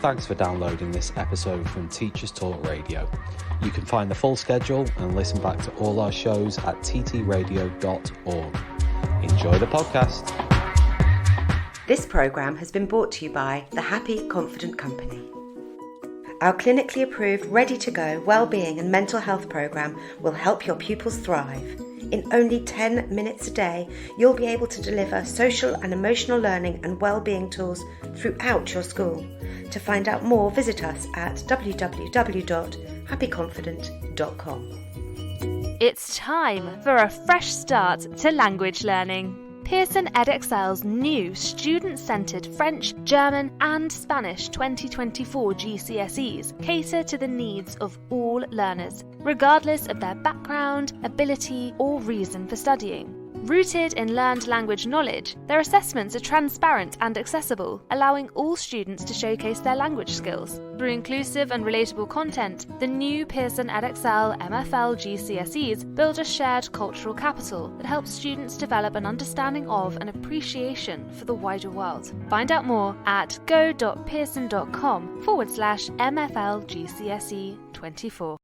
Thanks for downloading this episode from Teachers Talk Radio. You can find the full schedule and listen back to all our shows at ttradio.org. Enjoy the podcast. This programme has been brought to you by the Happy Confident Company. Our clinically approved, ready-to-go wellbeing and mental health programme will help your pupils thrive. In only 10 minutes a day, you'll be able to deliver social and emotional learning and wellbeing tools throughout your school. To find out more, visit us at www.happyconfident.com. It's time for a fresh start to language learning. Pearson EdXL's new student-centred French, German and Spanish 2024 GCSEs cater to the needs of all learners, regardless of their background, ability or reason for studying. Rooted in learned language knowledge, their assessments are transparent and accessible, allowing all students to showcase their language skills. Through inclusive and relatable content, the new Pearson EdXL MFL GCSEs build a shared cultural capital that helps students develop an understanding of and appreciation for the wider world. Find out more at go.pearson.com/MFL GCSE 24.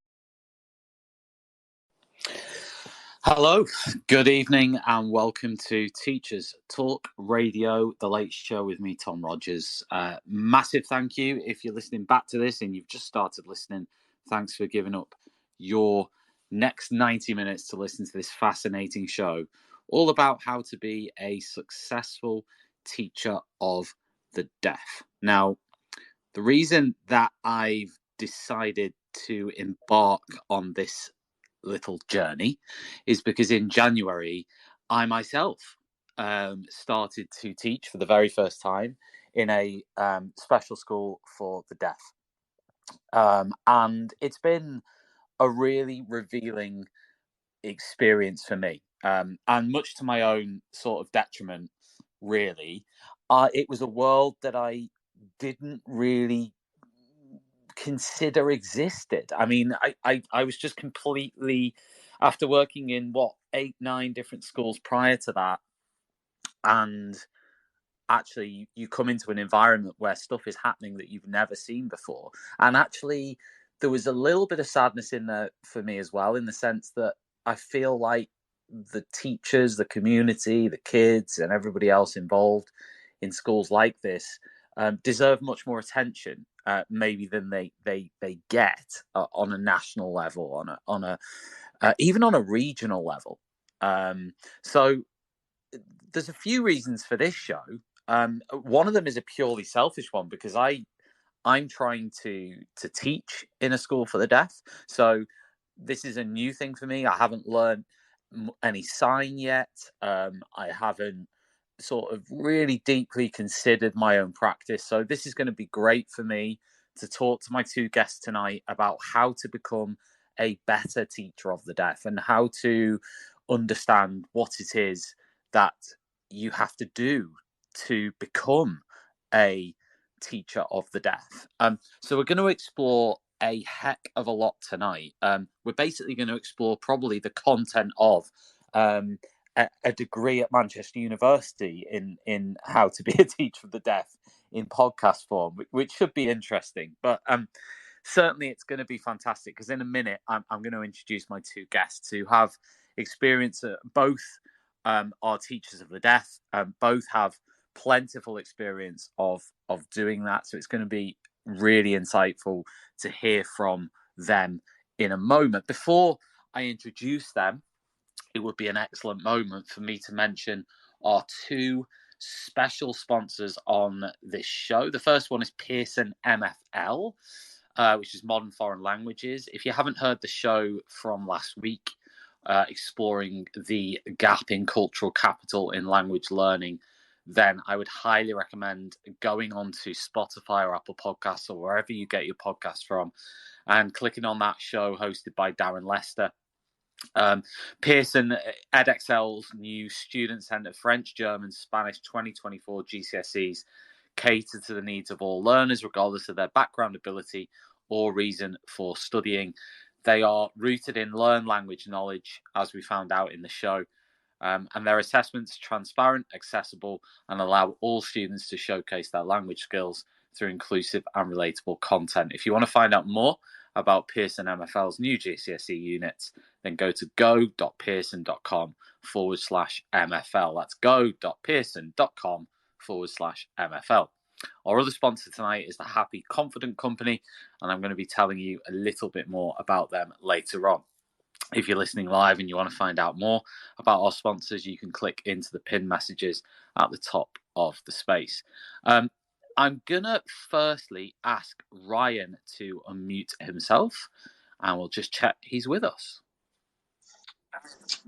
Hello, good evening and welcome to Teachers Talk Radio, the late show with me, Tom Rogers. Massive thank you if you're listening back to this and you've just started listening. Thanks for giving up your next 90 minutes to listen to this fascinating show, all about how to be a successful teacher of the deaf. Now, the reason that I've decided to embark on this little journey is because in January I myself started to teach for the very first time in a special school for the deaf, and it's been a really revealing experience for me, and much to my own sort of detriment, really. It was a world that I didn't really consider existed. I mean, I was just completely, after working in 8-9 different schools prior to that, and actually you come into an environment where stuff is happening that you've never seen before, and actually there was a little bit of sadness in there for me as well, in the sense that I feel like the teachers, the community, the kids and everybody else involved in schools like this deserve much more attention, maybe than they get on a national level, on a even on a regional level. So there's a few reasons for this show. One of them is a purely selfish one, because I'm trying to teach in a school for the deaf. So this is a new thing for me. I haven't learned any sign yet. I haven't sort of really deeply considered my own practice. So this is going to be great for me to talk to my two guests tonight about how to become a better teacher of the deaf and how to understand what it is that you have to do to become a teacher of the deaf. So we're going to explore a heck of a lot tonight. We're basically going to explore probably the content of a degree at Manchester University in how to be a teacher of the deaf in podcast form, which should be interesting. But certainly it's going to be fantastic, because in a minute I'm going to introduce my two guests who have experience. Both are teachers of the deaf. Both have plentiful experience of doing that. So it's going to be really insightful to hear from them in a moment. Before I introduce them, it would be an excellent moment for me to mention our two special sponsors on this show. The first one is Pearson MFL, which is Modern Foreign Languages. If you haven't heard the show from last week, exploring the gap in cultural capital in language learning, then I would highly recommend going on to Spotify or Apple Podcasts or wherever you get your podcasts from and clicking on that show hosted by Darren Lester. Pearson EdXL's new student-centred French, German, Spanish 2024 GCSEs cater to the needs of all learners, regardless of their background, ability, or reason for studying. They are rooted in learned language knowledge, as we found out in the show, And their assessments are transparent, accessible, and allow all students to showcase their language skills through inclusive and relatable content. If you want to find out more about Pearson MFL's new GCSE units, then go to go.pearson.com/MFL. That's go.pearson.com/MFL. Our other sponsor tonight is the Happy Confident Company, and I'm going to be telling you a little bit more about them later on. If you're listening live and you want to find out more about our sponsors, you can click into the pinned messages at the top of the space. I'm going to firstly ask Ryan to unmute himself, and we'll just check he's with us.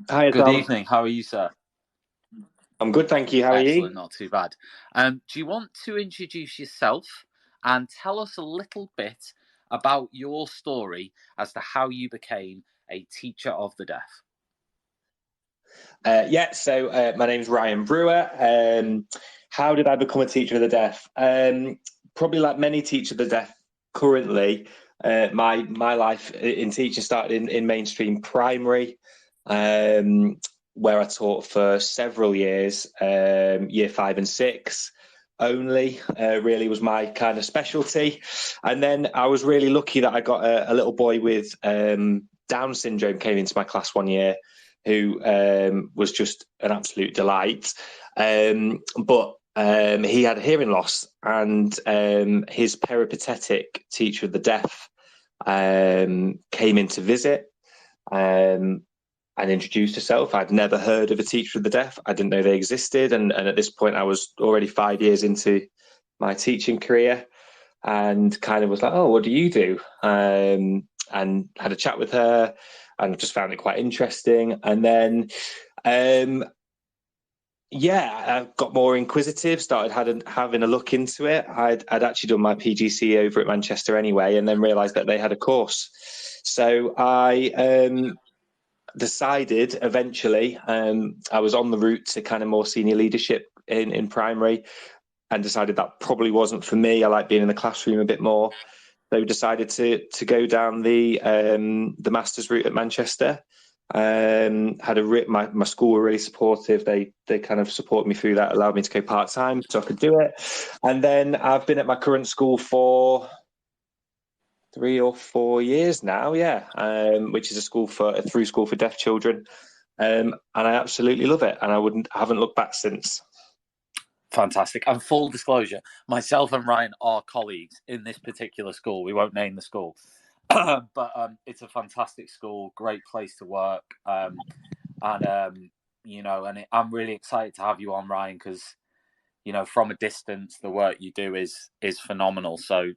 Hi, Good Tom. evening. How are you, sir? I'm good, thank you. How are Excellent, you? not too bad. Do you want to introduce yourself and tell us a little bit about your story as to how you became a teacher of the deaf? So my name's Ryan Brewer. How did I become a teacher of the deaf? Probably like many teachers of the deaf currently, my life in teaching started in mainstream primary, where I taught for several years, year 5 and 6 only, really was my kind of specialty. And then I was really lucky that I got a little boy with Down syndrome came into my class one year, who was just an absolute delight. But he had hearing loss, and his peripatetic teacher of the deaf came in to visit and introduced herself. I'd never heard of a teacher of the deaf. I didn't know they existed. And at this point, I was already 5 years into my teaching career and kind of was like, oh, what do you do? And had a chat with her and just found it quite interesting. And then, I got more inquisitive, started having a look into it. I'd actually done my PGC over at Manchester anyway, and then realised that they had a course. So I decided eventually, I was on the route to kind of more senior leadership in primary, and decided that probably wasn't for me. I like being in the classroom a bit more. So decided to go down the master's route at Manchester. My school were really supportive. They kind of supported me through that, allowed me to go part-time so I could do it. And then I've been at my current school for 3 or 4 years now, which is a through school for deaf children. And I absolutely love it, and I haven't looked back since. Fantastic. And full disclosure, myself and Ryan are colleagues in this particular school. We won't name the school, but it's a fantastic school, great place to work. I'm really excited to have you on, Ryan, because, from a distance, the work you do is phenomenal. So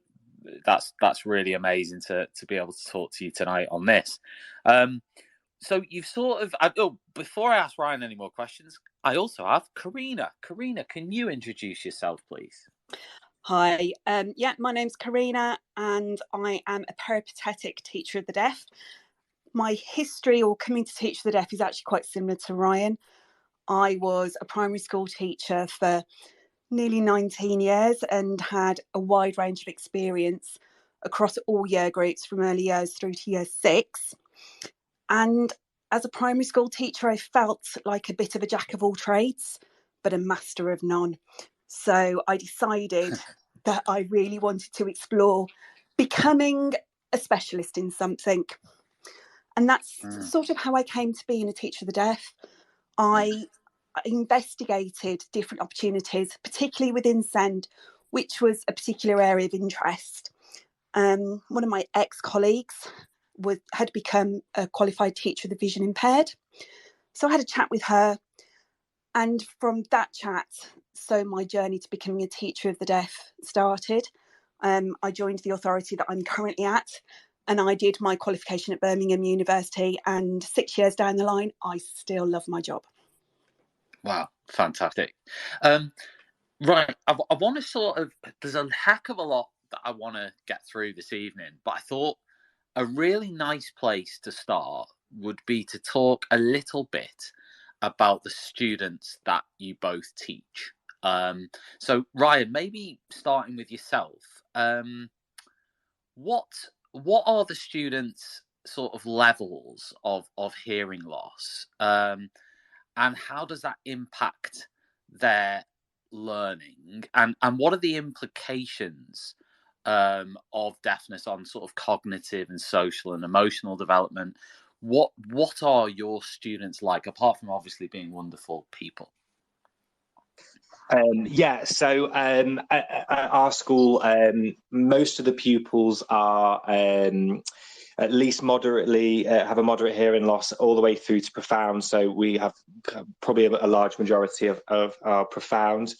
that's really amazing to be able to talk to you tonight on this. So you've before I ask Ryan any more questions, I also have Corrina. Corrina, can you introduce yourself, please? Hi, my name's Corrina, and I am a peripatetic teacher of the deaf. My history or coming to teach the deaf is actually quite similar to Ryan. I was a primary school teacher for nearly 19 years and had a wide range of experience across all year groups from early years through to year 6. And as a primary school teacher, I felt like a bit of a jack of all trades, but a master of none. So I decided that I really wanted to explore becoming a specialist in something. And that's sort of how I came to being a teacher of the deaf. I investigated different opportunities, particularly within SEND, which was a particular area of interest. One of my ex-colleagues had become a qualified teacher of the vision impaired. So I had a chat with her, and from that chat, so my journey to becoming a teacher of the deaf started. I joined the authority that I'm currently at, and I did my qualification at Birmingham University, and 6 years down the line, I still love my job. Wow, fantastic. Right, I want to there's a heck of a lot that I want to get through this evening, but I thought a really nice place to start would be to talk a little bit about the students that you both teach. So Ryan, maybe starting with yourself, what are the students' sort of levels of hearing loss? and how does that impact their learning, and what are the implications of deafness on sort of cognitive and social and emotional development? What are your students like, apart from obviously being wonderful people? So at our school, most of the pupils are at least moderately have a moderate hearing loss, all the way through to profound. So we have probably a large majority of our profound.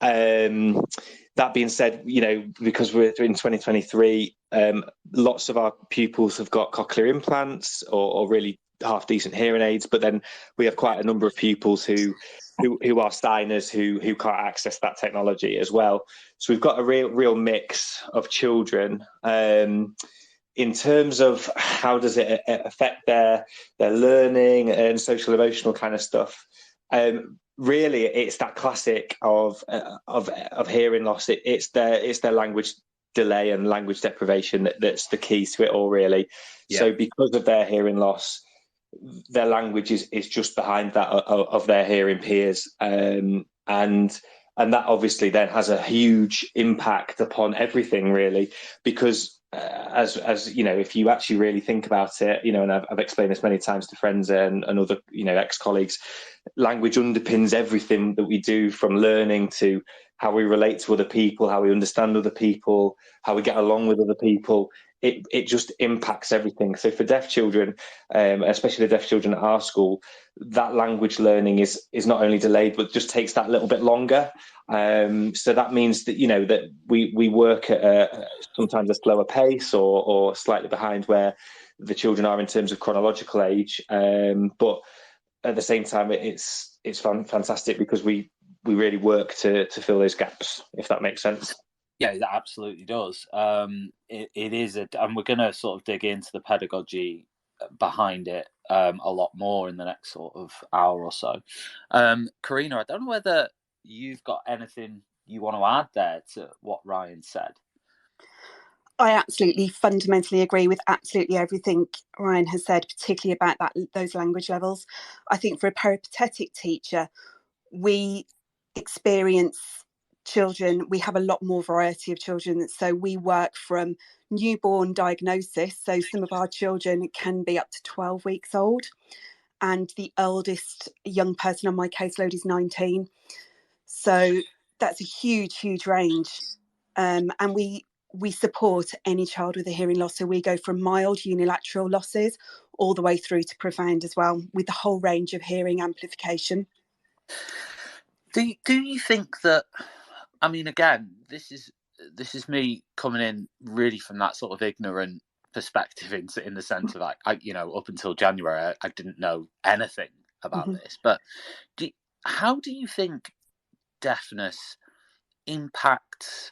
That being said, because we're in 2023, lots of our pupils have got cochlear implants or really half decent hearing aids, but then we have quite a number of pupils who are Steiners who can't access that technology as well. So we've got a real mix of children. In terms of how does it affect their learning and social emotional kind of stuff, really it's that classic of hearing loss. It's their language delay and language deprivation that's the key to it all, really. Yeah. So because of their hearing loss, their language is just behind that of their hearing peers, and that obviously then has a huge impact upon everything, really, because as if you actually really think about it, and I've explained this many times to friends and other ex-colleagues, language underpins everything that we do, from learning to how we relate to other people, how we understand other people, how we get along with other people. It just impacts everything. So for deaf children, especially the deaf children at our school, that language learning is not only delayed, but just takes that little bit longer. So that means that that we work at sometimes a slower pace or slightly behind where the children are in terms of chronological age. But at the same time, it's fantastic because we really work to fill those gaps, if that makes sense. Yeah, that absolutely does. It is, and we're going to sort of dig into the pedagogy behind it a lot more in the next sort of hour or so. Corrina, I don't know whether you've got anything you want to add there to what Ryan said. I absolutely fundamentally agree with absolutely everything Ryan has said, particularly about those language levels. I think for a peripatetic teacher, we experience children, we have a lot more variety of children. So we work from newborn diagnosis. So some of our children can be up to 12 weeks old. And the eldest young person on my caseload is 19. So that's a huge, huge range. And we support any child with a hearing loss. So we go from mild unilateral losses all the way through to profound as well, with the whole range of hearing amplification. Do you think that, I mean, again, this is me coming in really from that sort of ignorant perspective in the sense of like, up until January, I didn't know anything about this. But how do you think deafness impacts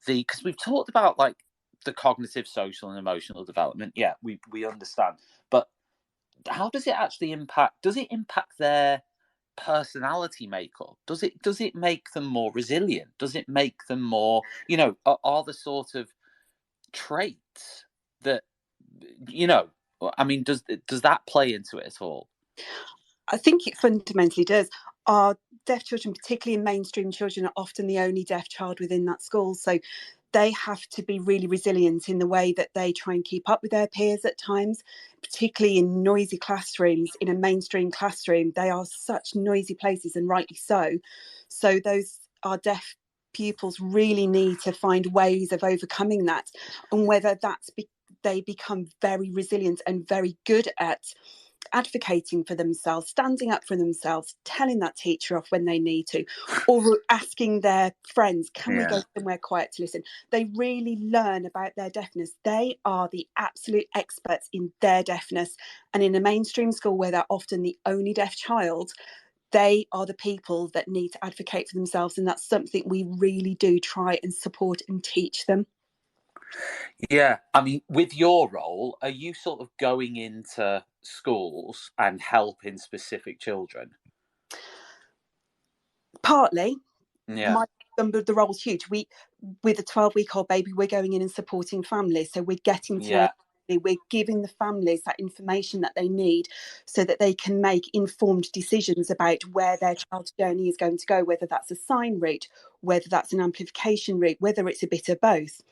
because we've talked about like the cognitive, social and emotional development. Yeah, we understand. But how does it actually impact? Does it impact their personality makeup? Does it make them more resilient? Does it make them more, are the sort of traits that, I mean, does that play into it at all? I think it fundamentally does. Our deaf children, particularly in mainstream children, are often the only deaf child within that school. So they have to be really resilient in the way that they try and keep up with their peers at times, particularly in noisy classrooms. In a mainstream classroom, they are such noisy places, and rightly so. So our deaf pupils really need to find ways of overcoming that, and whether they become very resilient and very good at advocating for themselves, standing up for themselves, telling that teacher off when they need to, or asking their friends, can we go somewhere quiet to listen? They really learn about their deafness. They are the absolute experts in their deafness. And in a mainstream school where they're often the only deaf child, they are the people that need to advocate for themselves. And that's something we really do try and support and teach them. Yeah, I mean, with your role, are you sort of going into schools and helping specific children? Partly. Yeah. The role's huge. With a 12-week-old baby, we're going in and supporting families. So we're getting to know we're giving the families that information that they need so that they can make informed decisions about where their child's journey is going to go, whether that's a sign route, whether that's an amplification route, whether it's a bit of both,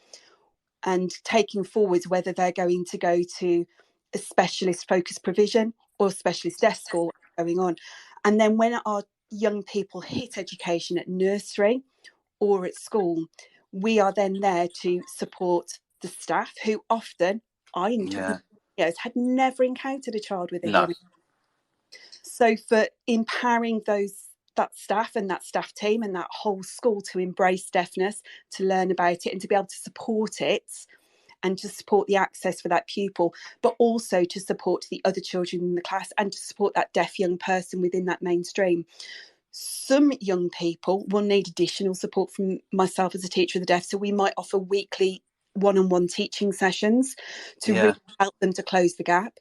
and taking forwards whether they're going to go to a specialist focused provision or specialist deaf school going on. And then when our young people hit education at nursery or at school, we are then there to support the staff who often, had never encountered a child with a hearing. So for empowering that staff and that staff team and that whole school to embrace deafness, to learn about it and to be able to support it and to support the access for that pupil, but also to support the other children in the class and to support that deaf young person within that mainstream. Some young people will need additional support from myself as a teacher of the deaf, so we might offer weekly one-on-one teaching sessions to really help them to close the gap.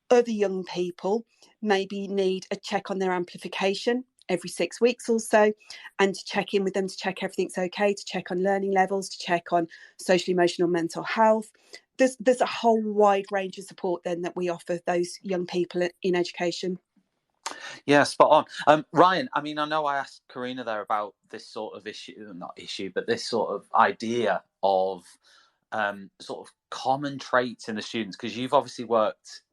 Other young people maybe need a check on their amplification every 6 weeks or so, and to check in with them to check everything's okay, to check on learning levels, to check on social, emotional, mental health. There's a whole wide range of support then that we offer those young people in education. Yeah, spot on. Ryan, I mean, I know I asked Corrina there about this sort of but this sort of idea of sort of common traits in the students, because you've obviously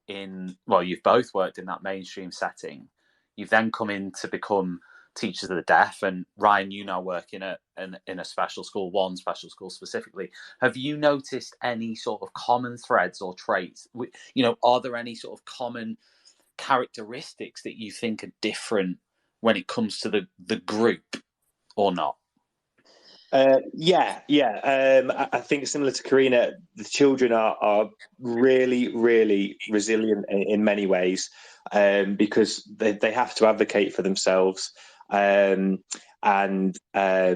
you've both worked in that mainstream setting. You've then come in to become teachers of the deaf, and Ryan, you now work in a special school, one special school specifically. Have you noticed any sort of common threads or traits? Are there any sort of common characteristics that you think are different when it comes to the group or not? I think similar to Corrina, the children are really, really resilient in many ways, because they have to advocate for themselves, because they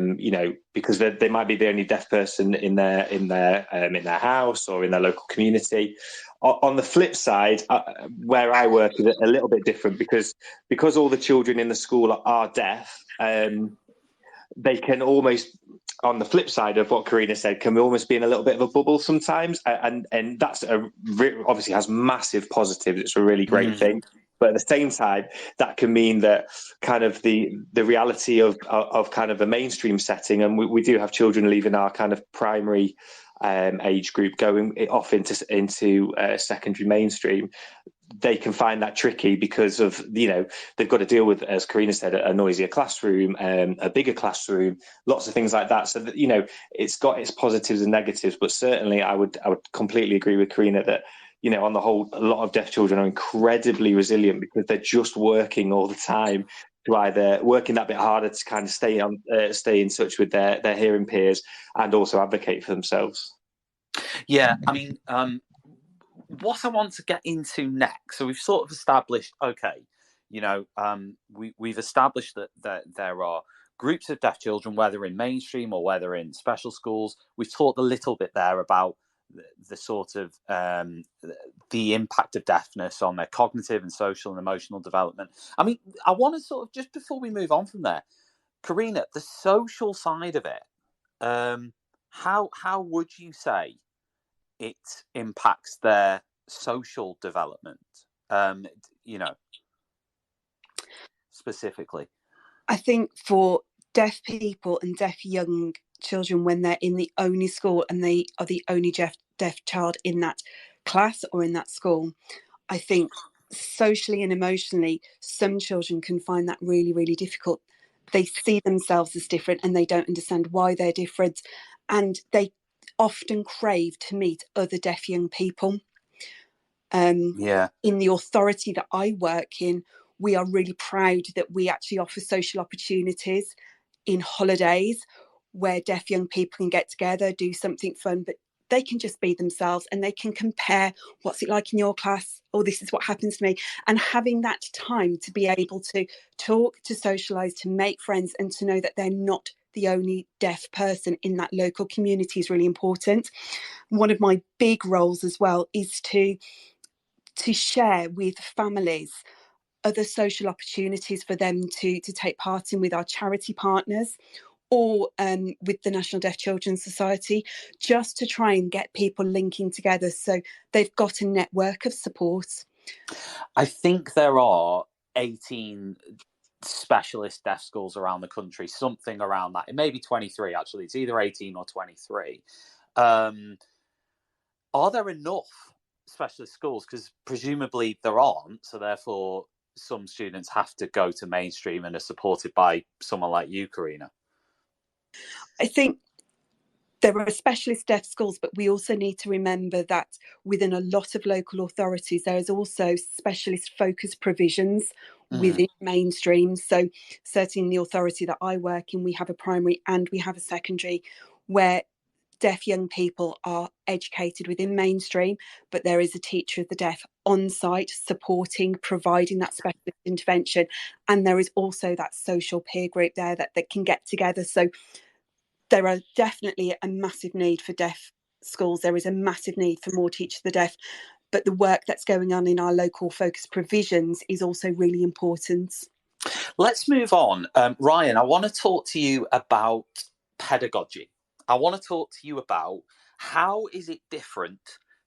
might be the only deaf person in their house or in their local community. On the flip side, where I work is a little bit different, because all the children in the school are deaf. They can almost, on the flip side of what Corrina said, can almost be in a little bit of a bubble sometimes, and that's obviously has massive positives. It's a really great thing, but at the same time, that can mean that kind of the reality of kind of a mainstream setting, and we do have children leaving our kind of primary age group going off into secondary mainstream. They can find that tricky because of, they've got to deal with, as Corrina said, a noisier classroom, a bigger classroom, lots of things like that. So that, it's got its positives and negatives, but certainly I would completely agree with Corrina that, on the whole, a lot of deaf children are incredibly resilient because they're just working all the time to either working that bit harder to kind of stay in touch with their hearing peers and also advocate for themselves. Yeah, I mean, what I want to get into next, so we've sort of established, okay, we've established that there are groups of deaf children, whether in mainstream or whether in special schools. We've talked a little bit there about the sort of the impact of deafness on their cognitive and social and emotional development. I mean, I want to sort of, just before we move on from there, Corrina, the social side of it, how would you say it impacts their social development, specifically? I think for deaf people and deaf young children, when they're in the only school and they are the only deaf child in that class or in that school, I think socially and emotionally, some children can find that really, really difficult. They see themselves as different and they don't understand why they're different. And they often crave to meet other deaf young people. In the authority that I work in, we are really proud that we actually offer social opportunities in holidays where deaf young people can get together, do something fun, but they can just be themselves and they can compare, what's it like in your class? Oh, this is what happens to me. And having that time to be able to talk, to socialise, to make friends, and to know that they're not the only deaf person in that local community is really important. One of my big roles as well is to share with families other social opportunities for them to take part in with our charity partners, or with the National Deaf Children's Society, just to try and get people linking together so they've got a network of support. I think there are 18 specialist deaf schools around the country, something around that. It may be 23, actually. It's either 18 or 23. Are there enough specialist schools? Because presumably there aren't, so therefore some students have to go to mainstream and are supported by someone like you, Corrina. I think there are specialist deaf schools, but we also need to remember that within a lot of local authorities, there is also specialist focus provisions within mainstream. So certainly in the authority that I work in, we have a primary and we have a secondary where deaf young people are educated within mainstream, but there is a teacher of the deaf on site supporting, providing that specialist intervention. And there is also that social peer group there that can get together. So there are definitely a massive need for deaf schools. There is a massive need for more teachers of the deaf, but the work that's going on in our local focus provisions is also really important. Let's move on. Ryan, I want to talk to you about pedagogy. I want to talk to you about how is it different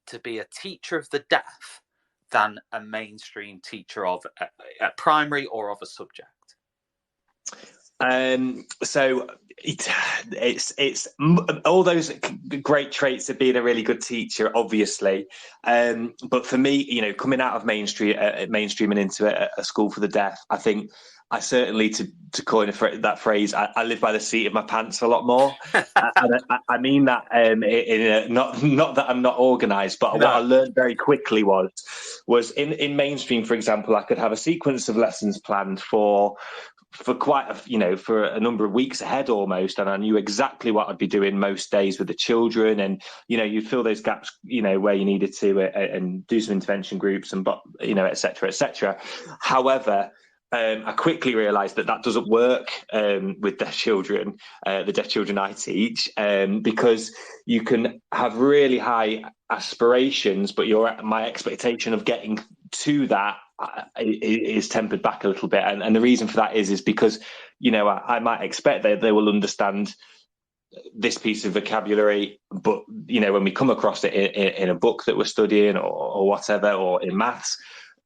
to be a teacher of the deaf than a mainstream teacher of a primary or of a subject? So it's all those great traits of being a really good teacher, obviously. But for me, coming out of mainstream and into a school for the deaf, I think I certainly, to coin that phrase, I live by the seat of my pants a lot more. I mean that not that I'm not organised, but no. What I learned very quickly was in mainstream, for example, I could have a sequence of lessons planned for quite for a number of weeks ahead almost, and I knew exactly what I'd be doing most days with the children, and you'd fill those gaps where you needed to, and do some intervention groups and etc. However, I quickly realised that doesn't work with deaf children, the deaf children I teach, because you can have really high aspirations, but my expectation of getting to that is tempered back a little bit, and the reason for that is because I might expect that they will understand this piece of vocabulary, but when we come across it in a book that we're studying or whatever, or in maths,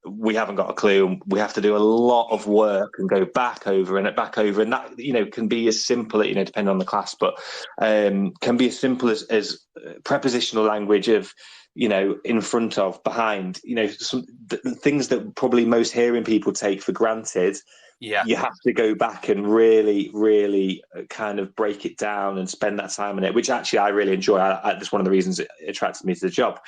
we haven't got a clue. We have to do a lot of work and go back over, and that can be as simple, depending on the class, but can be as simple as prepositional language of in front of, behind, some things that probably most hearing people take for granted. Yeah, you have to go back and really, really kind of break it down and spend that time on it, which actually I really enjoy. That's one of the reasons it attracted me to the job.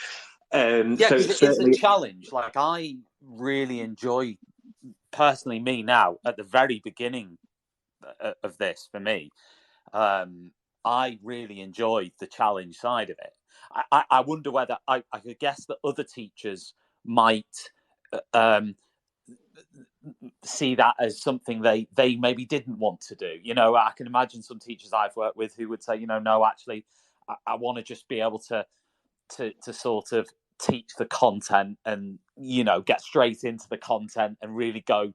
So it's a challenge. Like, I really enjoy, personally, me now at the very beginning of this, for me, I really enjoyed the challenge side of it. I wonder whether I could guess that other teachers might see that as something they maybe didn't want to do. I can imagine some teachers I've worked with who would say, no, actually, I want to just be able to sort of teach the content and get straight into the content and really go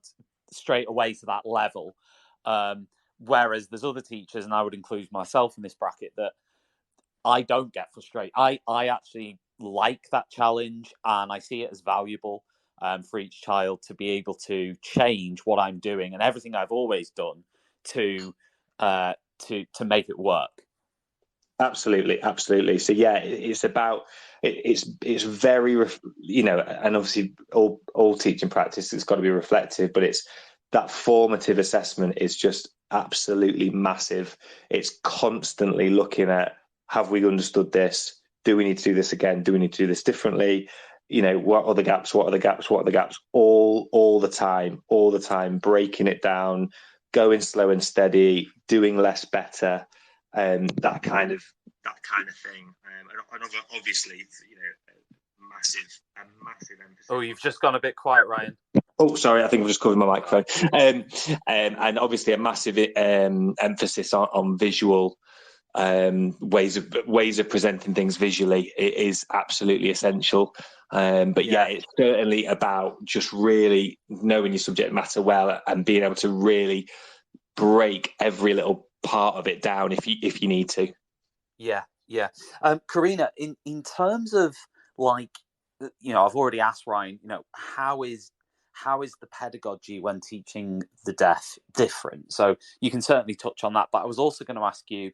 straight away to that level, whereas there's other teachers, and I would include myself in this bracket, that I don't get frustrated. I actually like that challenge, and I see it as valuable for each child to be able to change what I'm doing and everything I've always done to make it work. Absolutely. So yeah, it's about it's very and obviously all teaching practice has got to be reflective, but it's that formative assessment is just absolutely massive. It's constantly looking at, have we understood this? Do we need to do this again? Do we need to do this differently? What are the gaps? What are the gaps? What are the gaps? All the time, breaking it down, going slow and steady, doing less better. That kind of thing, and obviously, massive emphasis. Oh, you've just gone a bit quiet, Ryan. Oh, sorry, I think I've just covered my microphone. And obviously a massive emphasis on visual ways of presenting things visually. It is absolutely essential. But yeah, it's certainly about just really knowing your subject matter well and being able to really break every little part of it down if you need to. Yeah. Corrina, in terms of, like, I've already asked Ryan, how is the pedagogy when teaching the deaf different? So you can certainly touch on that, but I was also going to ask you,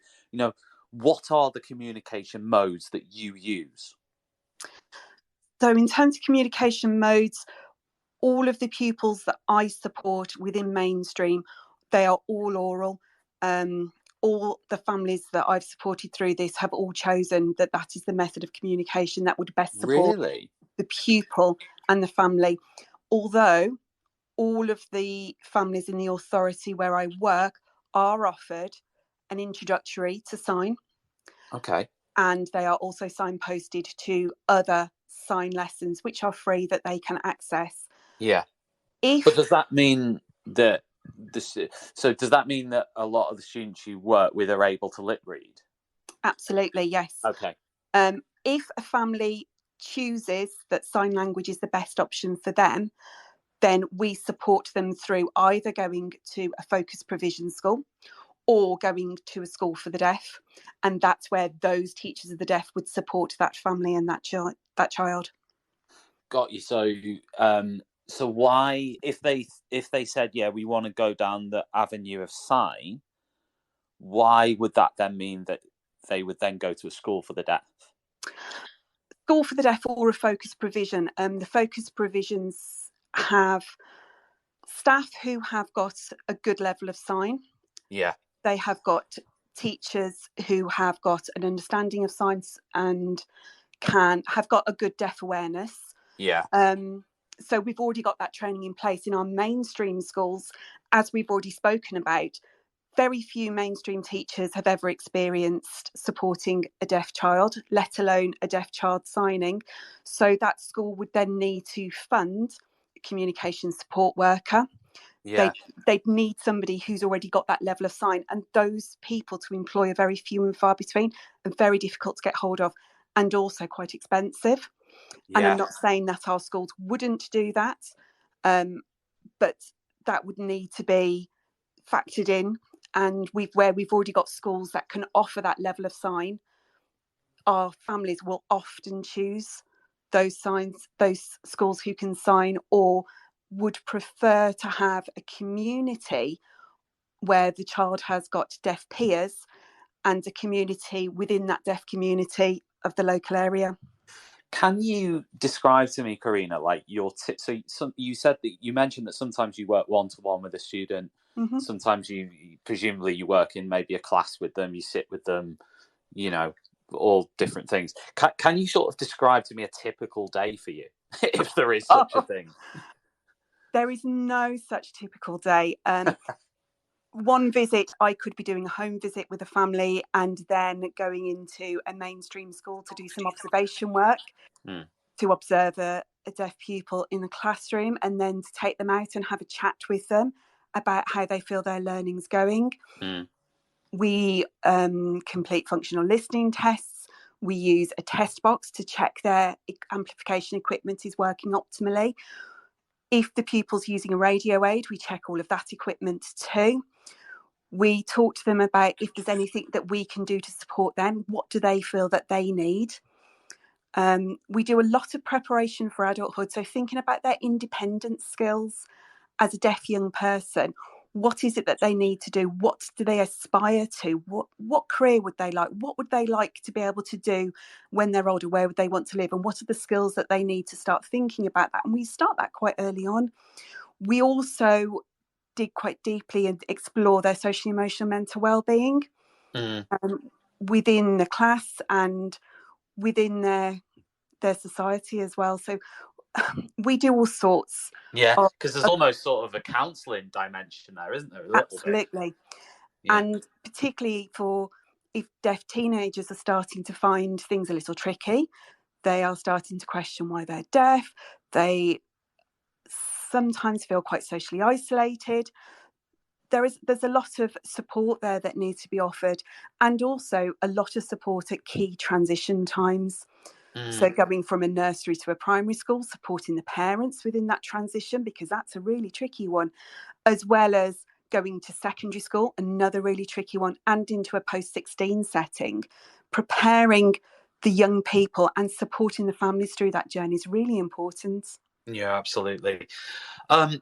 what are the communication modes that you use? So in terms of communication modes, all of the pupils that I support within mainstream, they are all oral. All the families that I've supported through this have all chosen that is the method of communication that would best support the pupil and the family. Although all of the families in the authority where I work are offered an introductory to sign. Okay. And they are also signposted to other sign lessons, which are free, that they can access. Yeah. But does that mean that does that mean that a lot of the students you work with are able to lip read? Absolutely, yes. Okay. If a family chooses that sign language is the best option for them, then we support them through either going to a focused provision school or going to a school for the deaf, and that's where those teachers of the deaf would support that family and that child. Got you. So why, if they said, yeah, we want to go down the avenue of sign, why would that then mean that they would then go to a school for the deaf? School for the deaf or a focused provision. The focused provisions have staff who have got a good level of sign. Yeah. They have got teachers who have got an understanding of science and have got a good deaf awareness. Yeah. So we've already got that training in place in our mainstream schools. As we've already spoken about, very few mainstream teachers have ever experienced supporting a deaf child, let alone a deaf child signing. So that school would then need to fund a communication support worker. Yeah. They'd need somebody who's already got that level of sign, and those people to employ are very few and far between and very difficult to get hold of, and also quite expensive. Yeah. And I'm not saying that our schools wouldn't do that, but that would need to be factored in. And where we've already got schools that can offer that level of sign, our families will often choose those schools who can sign, or would prefer to have a community where the child has got deaf peers and a community within that deaf community of the local area. Can you describe to me, Corrina, like your you said that you mentioned that sometimes you work one-to-one with a student. Mm-hmm. Sometimes you presumably you work in maybe a class with them, you sit with them, all different things. Can you sort of describe to me a typical day for you, if there is such a thing? There is no such typical day. One visit, I could be doing a home visit with a family and then going into a mainstream school to do some observation work, to observe a deaf pupil in the classroom, and then to take them out and have a chat with them about how they feel their learning's going. We complete functional listening tests. We use a test box to check their amplification equipment is working optimally. If the pupil's using a radio aid, we check all of that equipment too. We talk to them about if there's anything that we can do to support them. What do they feel that they need? We do a lot of preparation for adulthood. So thinking about their independent skills as a deaf young person, what is it that they need to do? What do they aspire to? What career would they like? What would they like to be able to do when they're older? Where would they want to live? And what are the skills that they need to start thinking about that? And we start that quite early on. We also dig quite deeply and explore their social, emotional, mental well-being within the class and within their society as well. So we do all sorts. Yeah, because there's almost sort of a counselling dimension there, isn't there? Absolutely. Yeah. And particularly for if deaf teenagers are starting to find things a little tricky, they are starting to question why they're deaf. They sometimes feel quite socially isolated. There's a lot of support there that needs to be offered, and also a lot of support at key transition times. So going from a nursery to a primary school, supporting the parents within that transition, because that's a really tricky one, as well as going to secondary school, another really tricky one, and into a post-16 setting, preparing the young people and supporting the families through that journey is really important. Yeah, absolutely.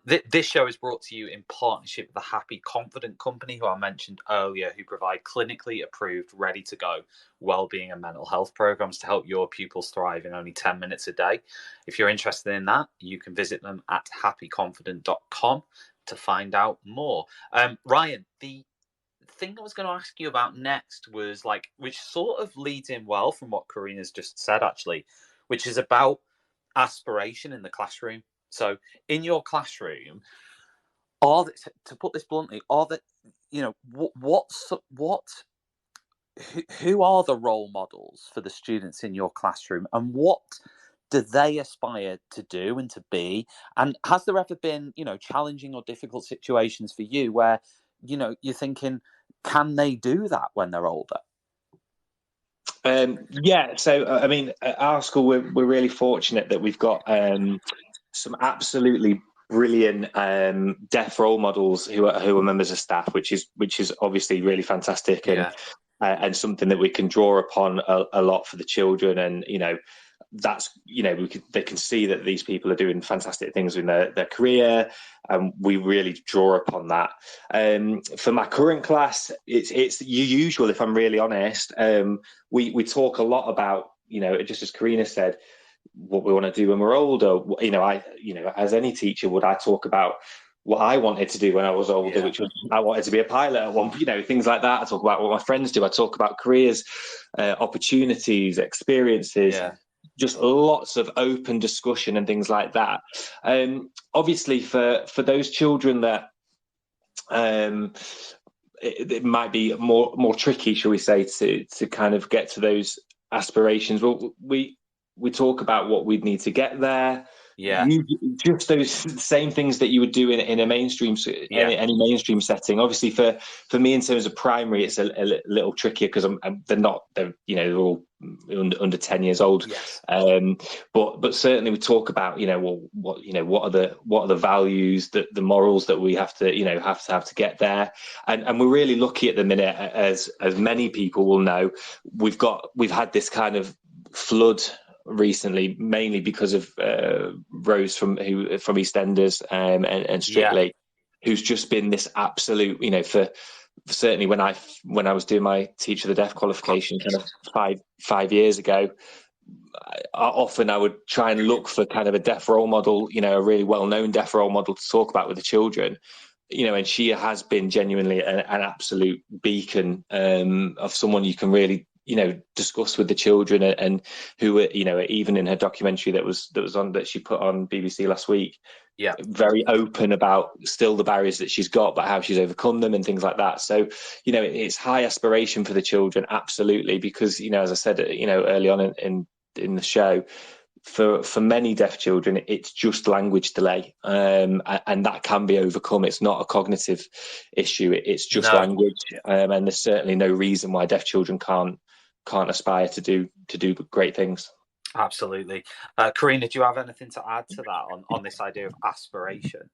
This show is brought to you in partnership with the Happy Confident Company, who I mentioned earlier, who provide clinically approved, ready-to-go wellbeing and mental health programs to help your pupils thrive in only 10 minutes a day. If you're interested in that, you can visit them at happyconfident.com to find out more. Ryan, the thing I was going to ask you about next was which sort of leads in well from what Corrina's just said, actually, which is about aspiration in the classroom. So in your classroom, to put this bluntly, who are the role models for the students in your classroom, and what do they aspire to do and to be? And has there ever been, challenging or difficult situations for you where, you're thinking, can they do that when they're older? Yeah, so I mean, at our school, we're really fortunate that we've got some absolutely brilliant deaf role models who are members of staff, which is obviously really fantastic, and something that we can draw upon a lot for the children. And that's they can see that these people are doing fantastic things in their career, and we really draw upon that. For my current class, it's usual, if I'm really honest. We talk a lot about, just as Corrina said, what we want to do when we're older. As any teacher would, I talk about what I wanted to do when I was older, which was I wanted to be a pilot at one, things like that. I talk about what my friends do. I talk about careers, opportunities, experiences, just lots of open discussion and things like that. Obviously, for those children that it might be more tricky, shall we say, to kind of get to those aspirations. Well, we talk about what we'd need to get there. Just those same things that you would do in a mainstream, any mainstream setting. Obviously, for me, in terms of primary, it's a little trickier because they're all under 10 years old. But certainly we talk about what are the values, the morals that we have to get there. And we're really lucky at the minute, as many people will know, we've had this kind of flood recently, mainly because of Rose from EastEnders and Strictly, who's just been this absolute, for certainly when I was doing my Teacher of the Deaf qualification kind of 5 years ago, I would try and look for kind of a deaf role model, a really well-known deaf role model to talk about with the children. And she has been genuinely an absolute beacon of someone you can really discuss with the children, and who were even in her documentary that she put on BBC last week, very open about still the barriers that she's got, but how she's overcome them and things like that. So it's high aspiration for the children, absolutely, because as I said early on in the show, for many deaf children, it's just language delay, and that can be overcome. It's not a cognitive issue, it's just language, and there's certainly no reason why deaf children can't aspire to do great things. Absolutely. Corrina, do you have anything to add to that on this idea of aspiration?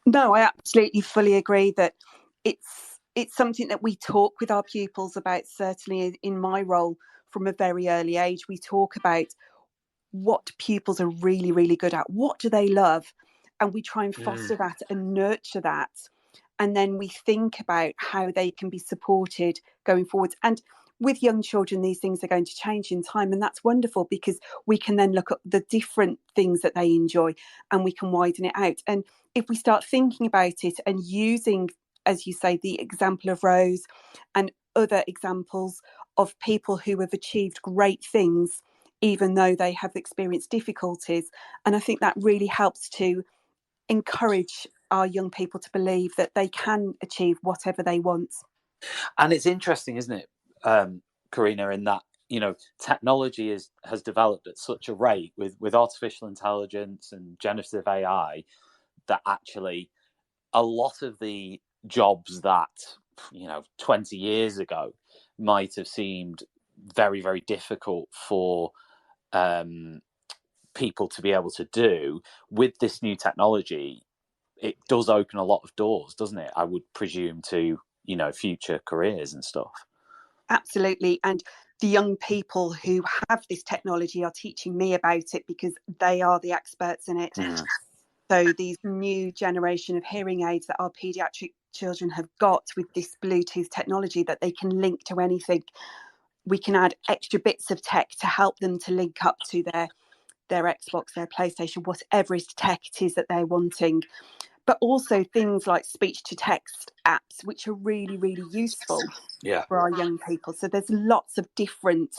No, I absolutely fully agree that it's something that we talk with our pupils about. Certainly in my role, from a very early age, we talk about what pupils are really, really good at. What do they love? And we try and foster that and nurture that. And then we think about how they can be supported going forward. And with young children, these things are going to change in time. And that's wonderful, because we can then look at the different things that they enjoy and we can widen it out. And if we start thinking about it and using, as you say, the example of Rose and other examples of people who have achieved great things, even though they have experienced difficulties. And I think that really helps to encourage our young people to believe that they can achieve whatever they want. And it's interesting, isn't it, Corrina, in that technology has developed at such a rate with artificial intelligence and generative AI, that actually a lot of the jobs that 20 years ago might have seemed very, very difficult for people to be able to do, with this new technology, it does open a lot of doors, doesn't it? I would presume to, future careers and stuff. Absolutely. And the young people who have this technology are teaching me about it because they are the experts in it. So these new generation of hearing aids that our paediatric children have got with this Bluetooth technology that they can link to anything, we can add extra bits of tech to help them to link up to their Xbox, their PlayStation, whatever is tech it is that they're wanting. But also things like speech to text apps, which are really, really useful for our young people. So there's lots of different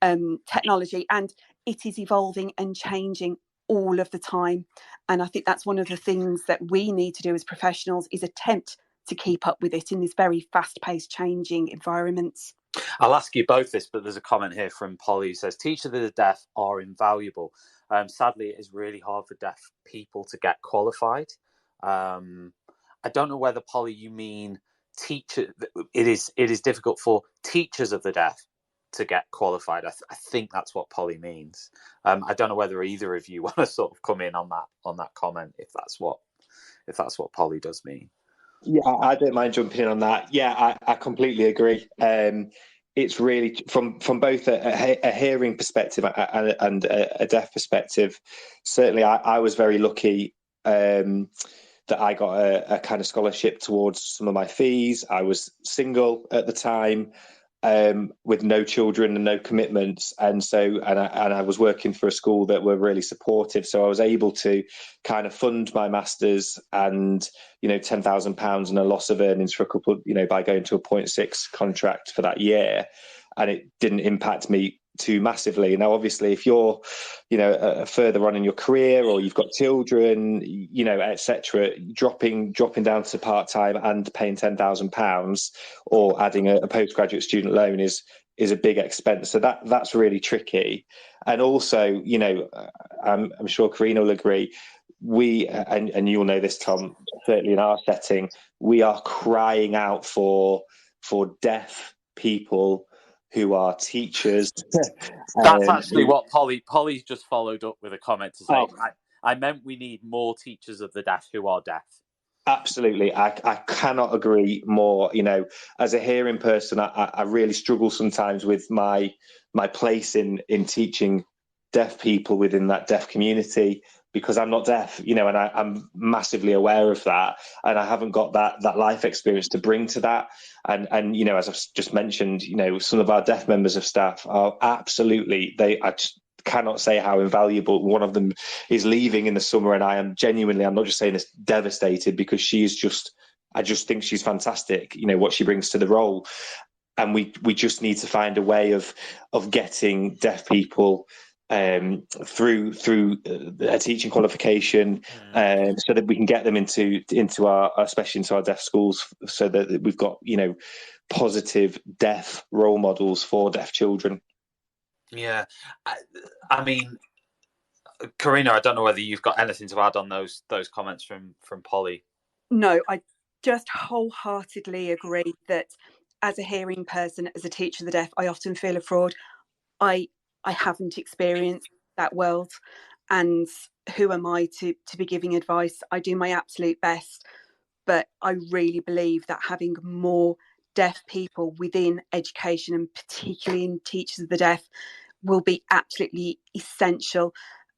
technology, and it is evolving and changing all of the time. And I think that's one of the things that we need to do as professionals, is attempt to keep up with it in this very fast-paced, changing environments. I'll ask you both this, but there's a comment here from Polly who says, teachers of the deaf are invaluable. Sadly, it is really hard for deaf people to get qualified. I don't know whether, Polly, you mean teacher. It is difficult for teachers of the deaf to get qualified. I think that's what Polly means. I don't know whether either of you want to sort of come in on that comment, if that's what Polly does mean. Yeah, I don't mind jumping in on that. Yeah, I completely agree. It's really from both a hearing perspective and a deaf perspective. Certainly, I was very lucky that I got a kind of scholarship towards some of my fees. I was single at the time, with no children and no commitments, and I was working for a school that were really supportive. So I was able to kind of fund my masters and £10,000 and a loss of earnings for a couple, by going to a 0.6 contract for that year, and it didn't impact me too massively. Now, obviously, if you're, further on in your career, or you've got children, etc., dropping down to part-time and paying £10,000 or adding a postgraduate student loan is a big expense. So that's really tricky. And also, I'm sure Corrina will agree, we, and you'll know this, Tom, certainly in our setting, we are crying out for deaf people who are teachers. That's actually what Polly's just followed up with a comment to say. I meant we need more teachers of the deaf who are deaf. Absolutely. I cannot agree more. As a hearing person, I really struggle sometimes with my place in teaching deaf people within that deaf community, because I'm not deaf, and I'm massively aware of that, and I haven't got that life experience to bring to that. And as I've just mentioned, some of our deaf members of staff are absolutely, I just cannot say how invaluable. One of them is leaving in the summer, and I am genuinely, I'm not just saying this, devastated, because I just think she's fantastic, what she brings to the role. And we just need to find a way of getting deaf people through a teaching qualification, so that we can get them into our, especially into our deaf schools, so that we've got positive deaf role models for deaf children. Yeah, I mean, Corrina, I don't know whether you've got anything to add on those comments from Polly. No, I just wholeheartedly agree that as a hearing person, as a teacher of the deaf, I often feel a fraud. I haven't experienced that world, and who am I to be giving advice? I do my absolute best, but I really believe that having more deaf people within education, and particularly in teachers of the deaf, will be absolutely essential.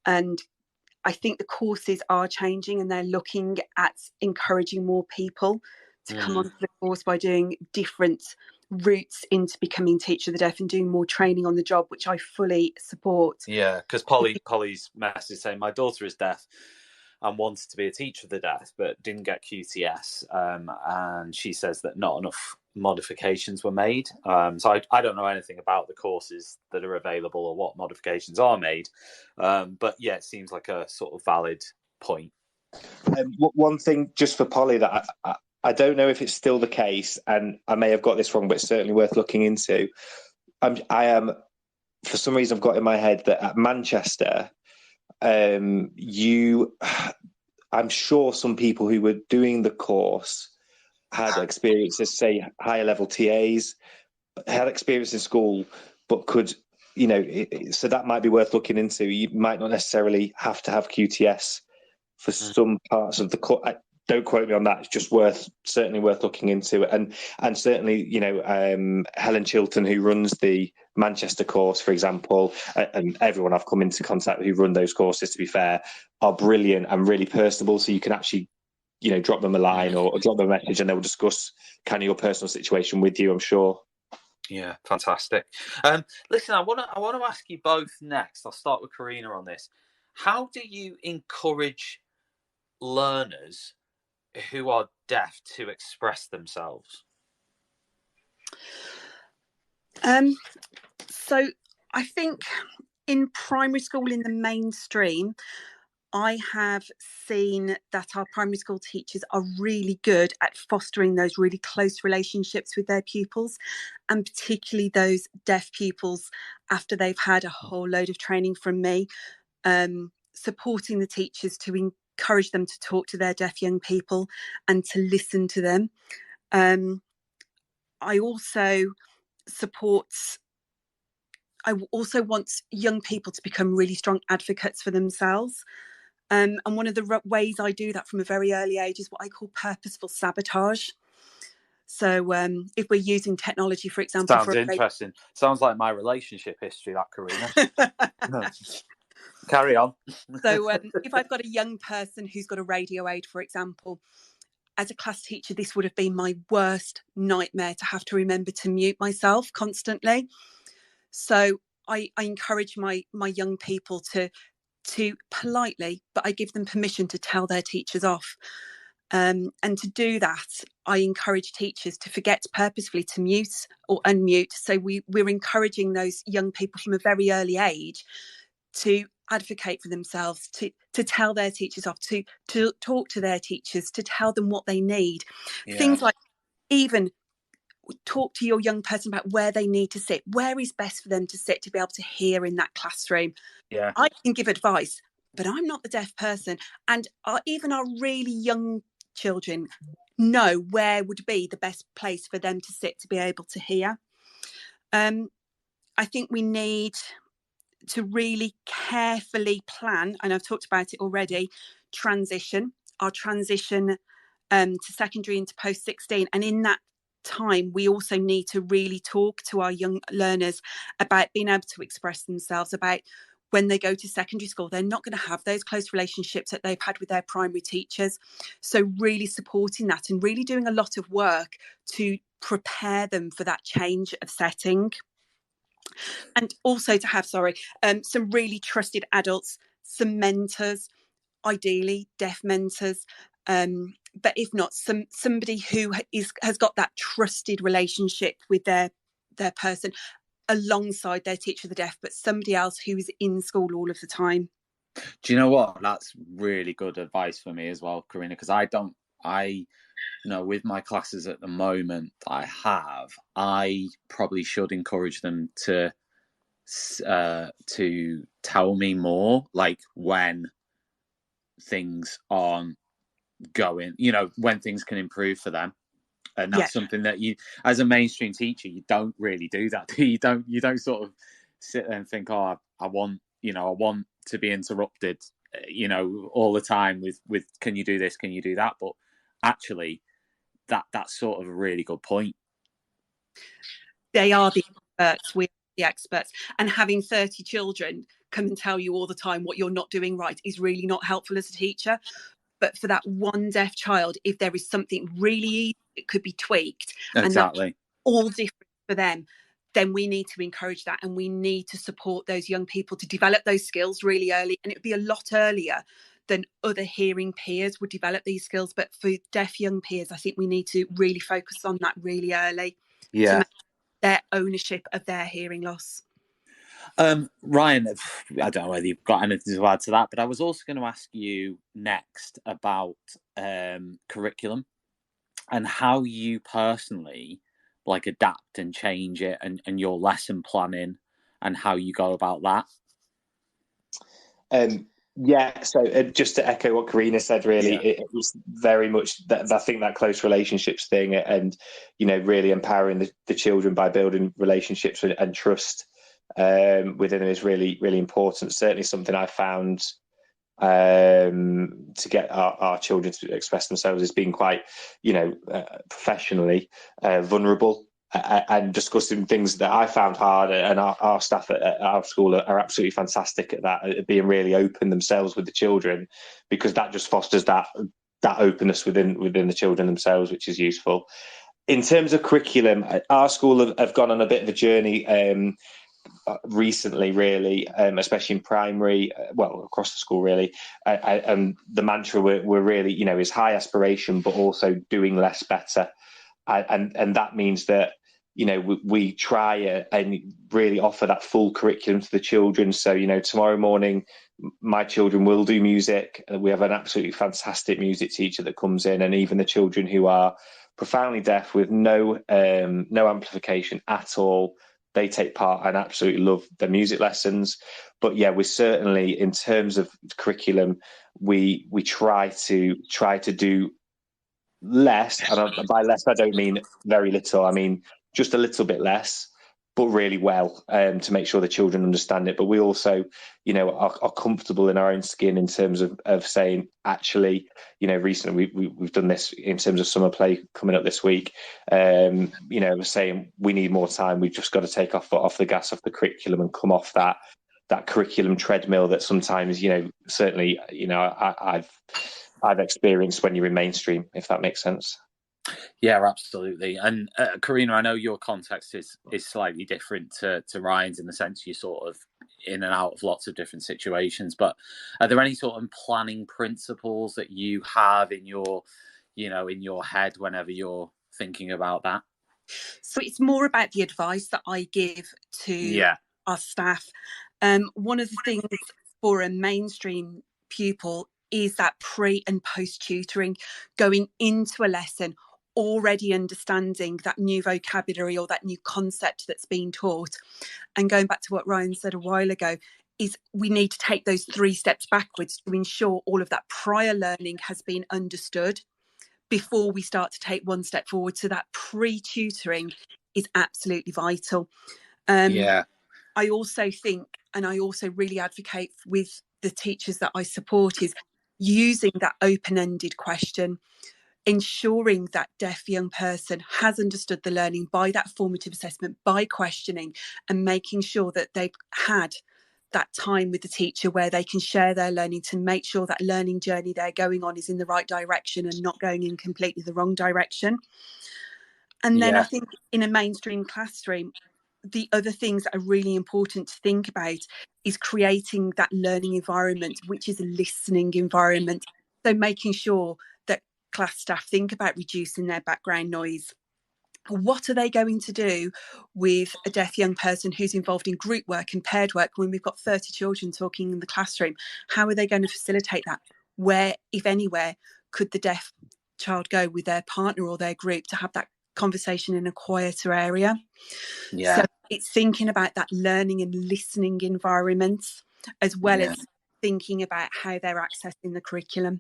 And I think the courses are changing, and they're looking at encouraging more people to come onto the course by doing different routes into becoming teacher of the deaf and doing more training on the job, which I fully support. Yeah, because Polly's message saying, my daughter is deaf and wanted to be a teacher of the deaf, but didn't get QTS. And she says that not enough modifications were made. So I don't know anything about the courses that are available or what modifications are made. But yeah, it seems like a sort of valid point. One thing just for Polly that I don't know if it's still the case, and I may have got this wrong, but it's certainly worth looking into. I am, for some reason, I've got in my head that at Manchester, I'm sure some people who were doing the course had experience as, say, higher level TAs, had experience in school, but could, so that might be worth looking into. You might not necessarily have to have QTS for some parts of the course. don't quote me on that. It's just certainly worth looking into. And certainly, you know, Helen Chilton, who runs the Manchester course, for example, and everyone I've come into contact with who run those courses, to be fair, are brilliant and really personable. So you can actually, you know, drop them a line or drop them a message, and they will discuss kind of your personal situation with you, I'm sure. Yeah, fantastic. Listen, I want to ask you both next. I'll start with Corrina on this. How do you encourage learners who are deaf to express themselves? So I think in primary school, in the mainstream, I have seen that our primary school teachers are really good at fostering those really close relationships with their pupils, and particularly those deaf pupils after they've had a whole load of training from me, supporting the teachers to encourage them to talk to their deaf young people and to listen to them. I also want young people to become really strong advocates for themselves. And one of the ways I do that from a very early age is what I call purposeful sabotage. So if we're using technology, for example... Sounds interesting. Sounds like my relationship history, that, Corrina. Carry on. So if I've got a young person who's got a radio aid, for example, as a class teacher, this would have been my worst nightmare, to have to remember to mute myself constantly. So I encourage my young people to politely, but I give them permission to tell their teachers off. And to do that, I encourage teachers to forget purposefully to mute or unmute. So we're encouraging those young people from a very early age to advocate for themselves, to tell their teachers off, to talk to their teachers, to tell them what they need. Yeah. Things like even talk to your young person about where they need to sit, where is best for them to sit to be able to hear in that classroom. Yeah, I can give advice, but I'm not the deaf person. And even our really young children know where would be the best place for them to sit to be able to hear. I think we need to really carefully plan, and I've talked about it already, our transition to secondary into post-16. And in that time, we also need to really talk to our young learners about being able to express themselves, about when they go to secondary school, they're not going to have those close relationships that they've had with their primary teachers. So really supporting that and really doing a lot of work to prepare them for that change of setting. And also to have, some really trusted adults, some mentors, ideally deaf mentors, but if not, somebody who has got that trusted relationship with their person alongside their teacher of the deaf, but somebody else who's in school all of the time. Do you know what? That's really good advice for me as well, Corrina, because with my classes at the moment, I probably should encourage them to tell me more, like when things aren't going, when things can improve for them. And that's something that you, as a mainstream teacher, you don't really do that. You don't sort of sit there and think, I want to be interrupted, all the time with can you do this, can you do that? But actually, that's sort of a really good point. They are the experts. We're the experts. And having 30 children come and tell you all the time what you're not doing right is really not helpful as a teacher. But for that one deaf child, if there is something really easy, it could be tweaked. Exactly. And that's all different for them, then we need to encourage that, and we need to support those young people to develop those skills really early. And it would be a lot earlier than other hearing peers would develop these skills. But for deaf young peers, I think we need to really focus on that really early to make their ownership of their hearing loss. Ryan, I don't know whether you've got anything to add to that, but I was also going to ask you next about curriculum and how you personally adapt and change it, and your lesson planning and how you go about that. So just to echo what Corrina said, really, it was very much that, I think, that close relationships thing, and really empowering the children by building relationships and trust within them is really, really important. Certainly something I found to get our children to express themselves is being quite, professionally vulnerable and discussing things that I found hard, and our staff at our school are absolutely fantastic at that, at being really open themselves with the children, because that just fosters that openness within the children themselves, which is useful. In terms of curriculum, our school have gone on a bit of a journey recently, really, especially in primary, well, across the school, really. And the mantra we're really, is high aspiration, but also doing less better. And that means that, we try and really offer that full curriculum to the children. So, tomorrow morning, my children will do music. We have an absolutely fantastic music teacher that comes in, and even the children who are profoundly deaf with no amplification at all, they take part and absolutely love their music lessons. But yeah, we certainly, in terms of curriculum, we try to do less, and by less I don't mean very little, I mean just a little bit less, but really well, to make sure the children understand it. But we also, are comfortable in our own skin in terms of saying, actually, recently we've done this in terms of summer play coming up this week, saying we need more time. We've just got to take off the gas off the curriculum and come off that curriculum treadmill that sometimes, certainly, I've experienced when you're in mainstream, if that makes sense. Yeah, absolutely. And Corrina, I know your context is slightly different to Ryan's, in the sense you're sort of in and out of lots of different situations. But are there any sort of planning principles that you have in your, in your head whenever you're thinking about that? So it's more about the advice that I give to our staff. One of the things for a mainstream pupil is that pre and post tutoring, going into a lesson already understanding that new vocabulary or that new concept that's being taught. And going back to what Ryan said a while ago, is we need to take those 3 steps backwards to ensure all of that prior learning has been understood before we start to take 1 step forward. So that pre-tutoring is absolutely vital. I also think, and I also really advocate with the teachers that I support, is using that open-ended question, ensuring that deaf young person has understood the learning by that formative assessment, by questioning, and making sure that they've had that time with the teacher where they can share their learning, to make sure that learning journey they're going on is in the right direction and not going in completely the wrong direction. And then I think in a mainstream classroom, the other things that are really important to think about is creating that learning environment, which is a listening environment. So making sure that class staff think about reducing their background noise. What are they going to do with a deaf young person who's involved in group work and paired work when we've got 30 children talking in the classroom? How are they going to facilitate that? Where, if anywhere, could the deaf child go with their partner or their group to have that conversation in a quieter area? So it's thinking about that learning and listening environments, as well as thinking about how they're accessing the curriculum.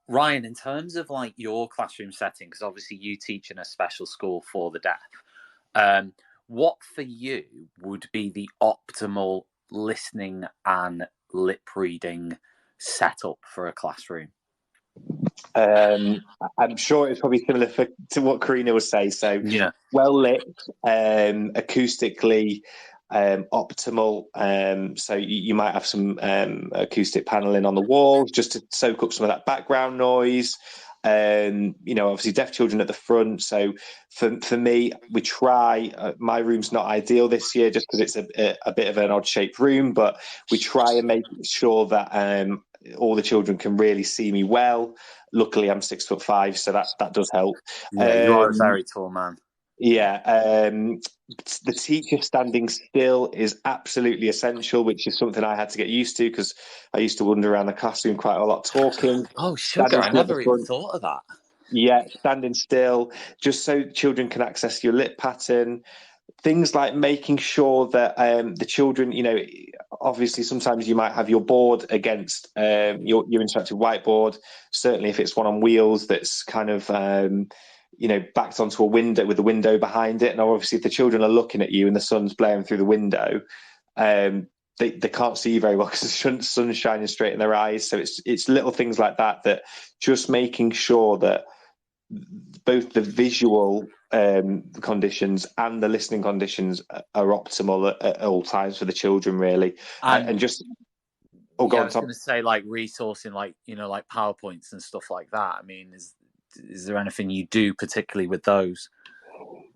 Ryan, in terms of like your classroom setting, because obviously you teach in a special school for the deaf, what for you would be the optimal listening and lip reading setup for a classroom? I'm sure it's probably similar to what Corrina would say. So well lit, acoustically optimal. So you might have some acoustic paneling on the walls just to soak up some of that background noise. Obviously deaf children at the front. So for me, we try, my room's not ideal this year just because it's a bit of an odd shaped room, but we try and make sure that all the children can really see me well. Luckily I'm 6'5", so that does help. You are a very tall man. The teacher standing still is absolutely essential, which is something I had to get used to because I used to wander around the classroom quite a lot talking. Oh, sugar, I never even thought of that. Yeah, standing still, just so children can access your lip pattern. Things like making sure that the children, obviously sometimes you might have your board against your interactive whiteboard. Certainly if it's one on wheels that's kind of backed onto a window with a window behind it, and obviously if the children are looking at you and the sun's blaring through the window, they can't see very well because the sun's shining straight in their eyes. So it's little things like that just making sure that both the visual conditions and the listening conditions are optimal at all times for the children, really. And just I was going to say, like, resourcing, like, like PowerPoints and stuff like that. I mean, is there anything you do particularly with those?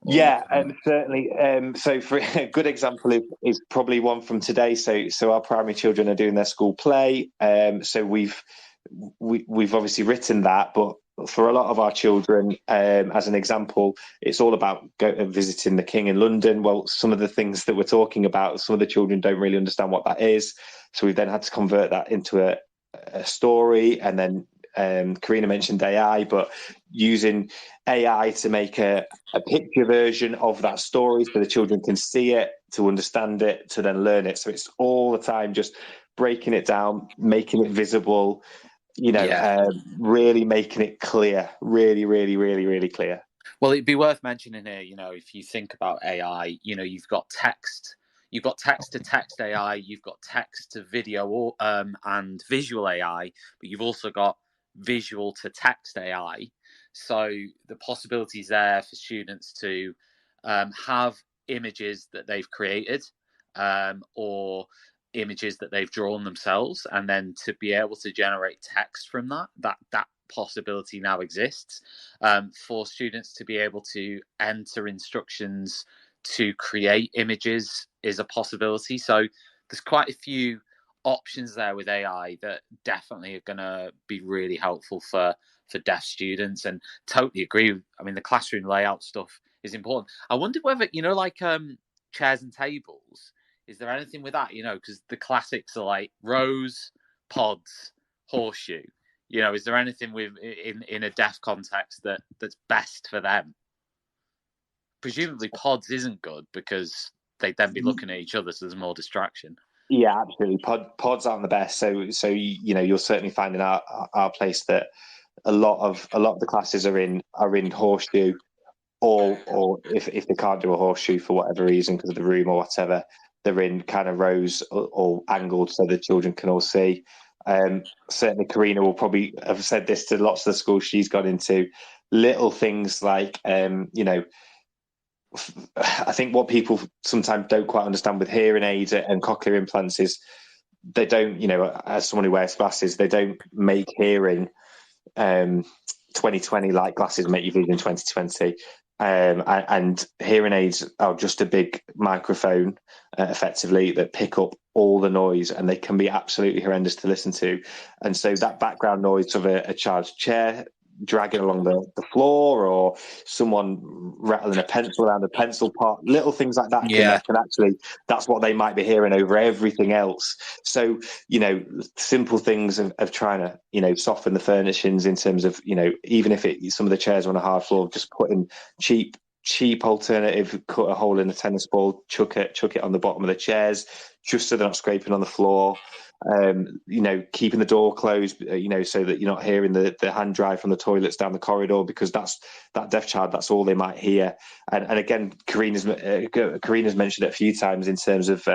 Yeah, certainly. So for a good example is probably one from today. So our primary children are doing their school play. So we've obviously written that, but for a lot of our children, as an example, it's all about visiting the King in London. Well, some of the things that we're talking about, some of the children don't really understand what that is. So we've then had to convert that into a story. And then Corrina mentioned AI, but using AI to make a picture version of that story so the children can see it, to understand it, to then learn it. So it's all the time just breaking it down, making it visible, really making it clear, really, really, really, really clear. Well, it'd be worth mentioning here, if you think about AI, you've got text to text AI, you've got text to video and visual AI, but you've also got visual to text AI. So the possibilities there for students to have images that they've created or images that they've drawn themselves, and then to be able to generate text from that possibility now exists for students to be able to enter instructions to create images is a possibility. So there's quite a few options there with AI that definitely are going to be really helpful for deaf students, and totally agree. I mean, the classroom layout stuff is important. I wonder whether, like chairs and tables, is there anything with that, because the classics are like rows, pods, horseshoe. Is there anything in a deaf context that's best for them? Presumably pods isn't good because they'd then be looking at each other, so there's more distraction. Yeah, absolutely. Pods aren't the best. So you'll certainly find in our place that a lot of the classes are in horseshoe, or if they can't do a horseshoe for whatever reason because of the room or whatever, they're in kind of rows or angled so the children can all see. Certainly Corrina will probably have said this to lots of the schools she's gone into. Little things like I think what people sometimes don't quite understand with hearing aids and cochlear implants is they don't, as someone who wears glasses, they don't make hearing 2020 like glasses make you vision 2020. And hearing aids are just a big microphone, effectively, that pick up all the noise, and they can be absolutely horrendous to listen to. And so that background noise of a child's chair dragging along the floor, or someone rattling a pencil around a pencil pot, little things like that can actually, that's what they might be hearing over everything else. So simple things of trying to soften the furnishings in terms of even if some of the chairs are on a hard floor, just putting cheap alternative, cut a hole in the tennis ball, chuck it on the bottom of the chairs just so they're not scraping on the floor. Keeping the door closed, so that you're not hearing the hand dry from the toilets down the corridor, because that deaf child, that's all they might hear. And again, Corrina's mentioned it a few times in terms of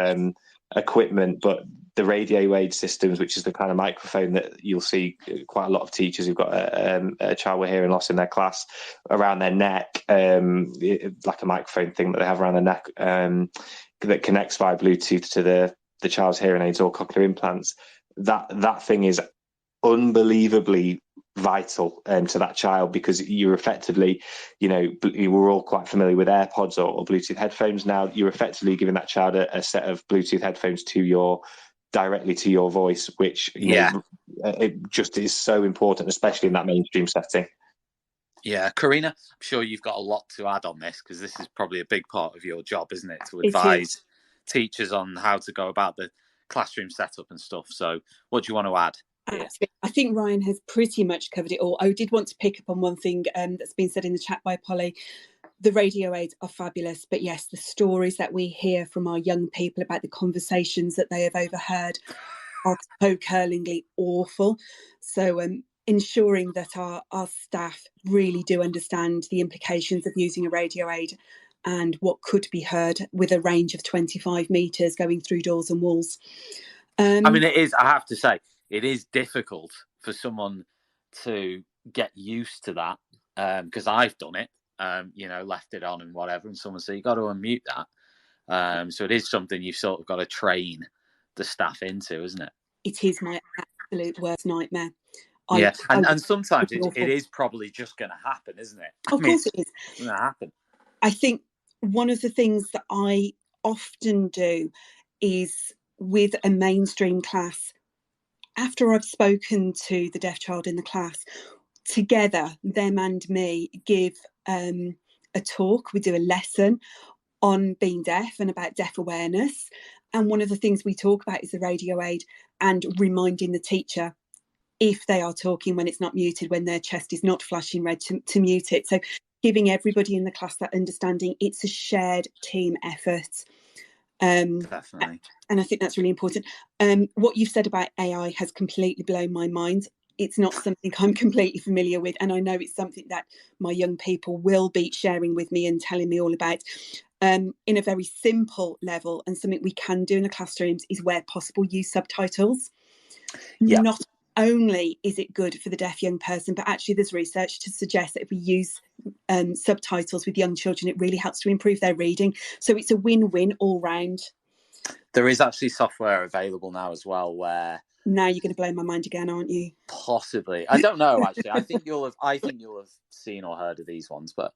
equipment, but the radio aid systems, which is the kind of microphone that you'll see quite a lot of teachers who've got a child with hearing loss in their class around their neck, like a microphone thing that they have around their neck, that connects via Bluetooth to the child's hearing aids or cochlear implants. That thing is unbelievably vital to that child, because you're effectively, we're all quite familiar with AirPods or Bluetooth headphones now. You're effectively giving that child a set of Bluetooth headphones directly to your voice, which it just is so important, especially in that mainstream setting. Yeah, Corrina, I'm sure you've got a lot to add on this, because this is probably a big part of your job, isn't it? To advise teachers on how to go about the classroom setup and stuff. So what do you want to add? I think Ryan has pretty much covered it all. I did want to pick up on one thing that's been said in the chat by Polly. The radio aids are fabulous, but yes, the stories that we hear from our young people about the conversations that they have overheard are so curlingly awful. So ensuring that our staff really do understand the implications of using a radio aid and what could be heard with a range of 25 metres going through doors and walls. I mean, it is, I have to say, it is difficult for someone to get used to that, because I've done it, left it on and whatever, and someone said, you got to unmute that. So it is something you've sort of got to train the staff into, isn't it? It is my absolute worst nightmare. And sometimes it is probably just going to happen, isn't it? Of course it is. It's going to happen. I think one of the things that I often do is with a mainstream class, after I've spoken to the deaf child in the class, together, them and me give a talk. We do a lesson on being deaf and about deaf awareness. And one of the things we talk about is the radio aid and reminding the teacher, if they are talking when it's not muted, when their chest is not flashing red, to mute it. So giving everybody in the class that understanding, it's a shared team effort. Definitely. And I think that's really important. What you've said about AI has completely blown my mind. It's not something I'm completely familiar with. And I know it's something that my young people will be sharing with me and telling me all about. In a very simple level, and something we can do in the classrooms is where possible use subtitles. Yeah. Not only is it good for the deaf young person, but actually there's research to suggest that if we use subtitles with young children, it really helps to improve their reading. So it's a win-win all round. There is actually software available now as well where... Now you're going to blow my mind again, aren't you? Possibly. I don't know, actually. I think you'll have seen or heard of these ones, but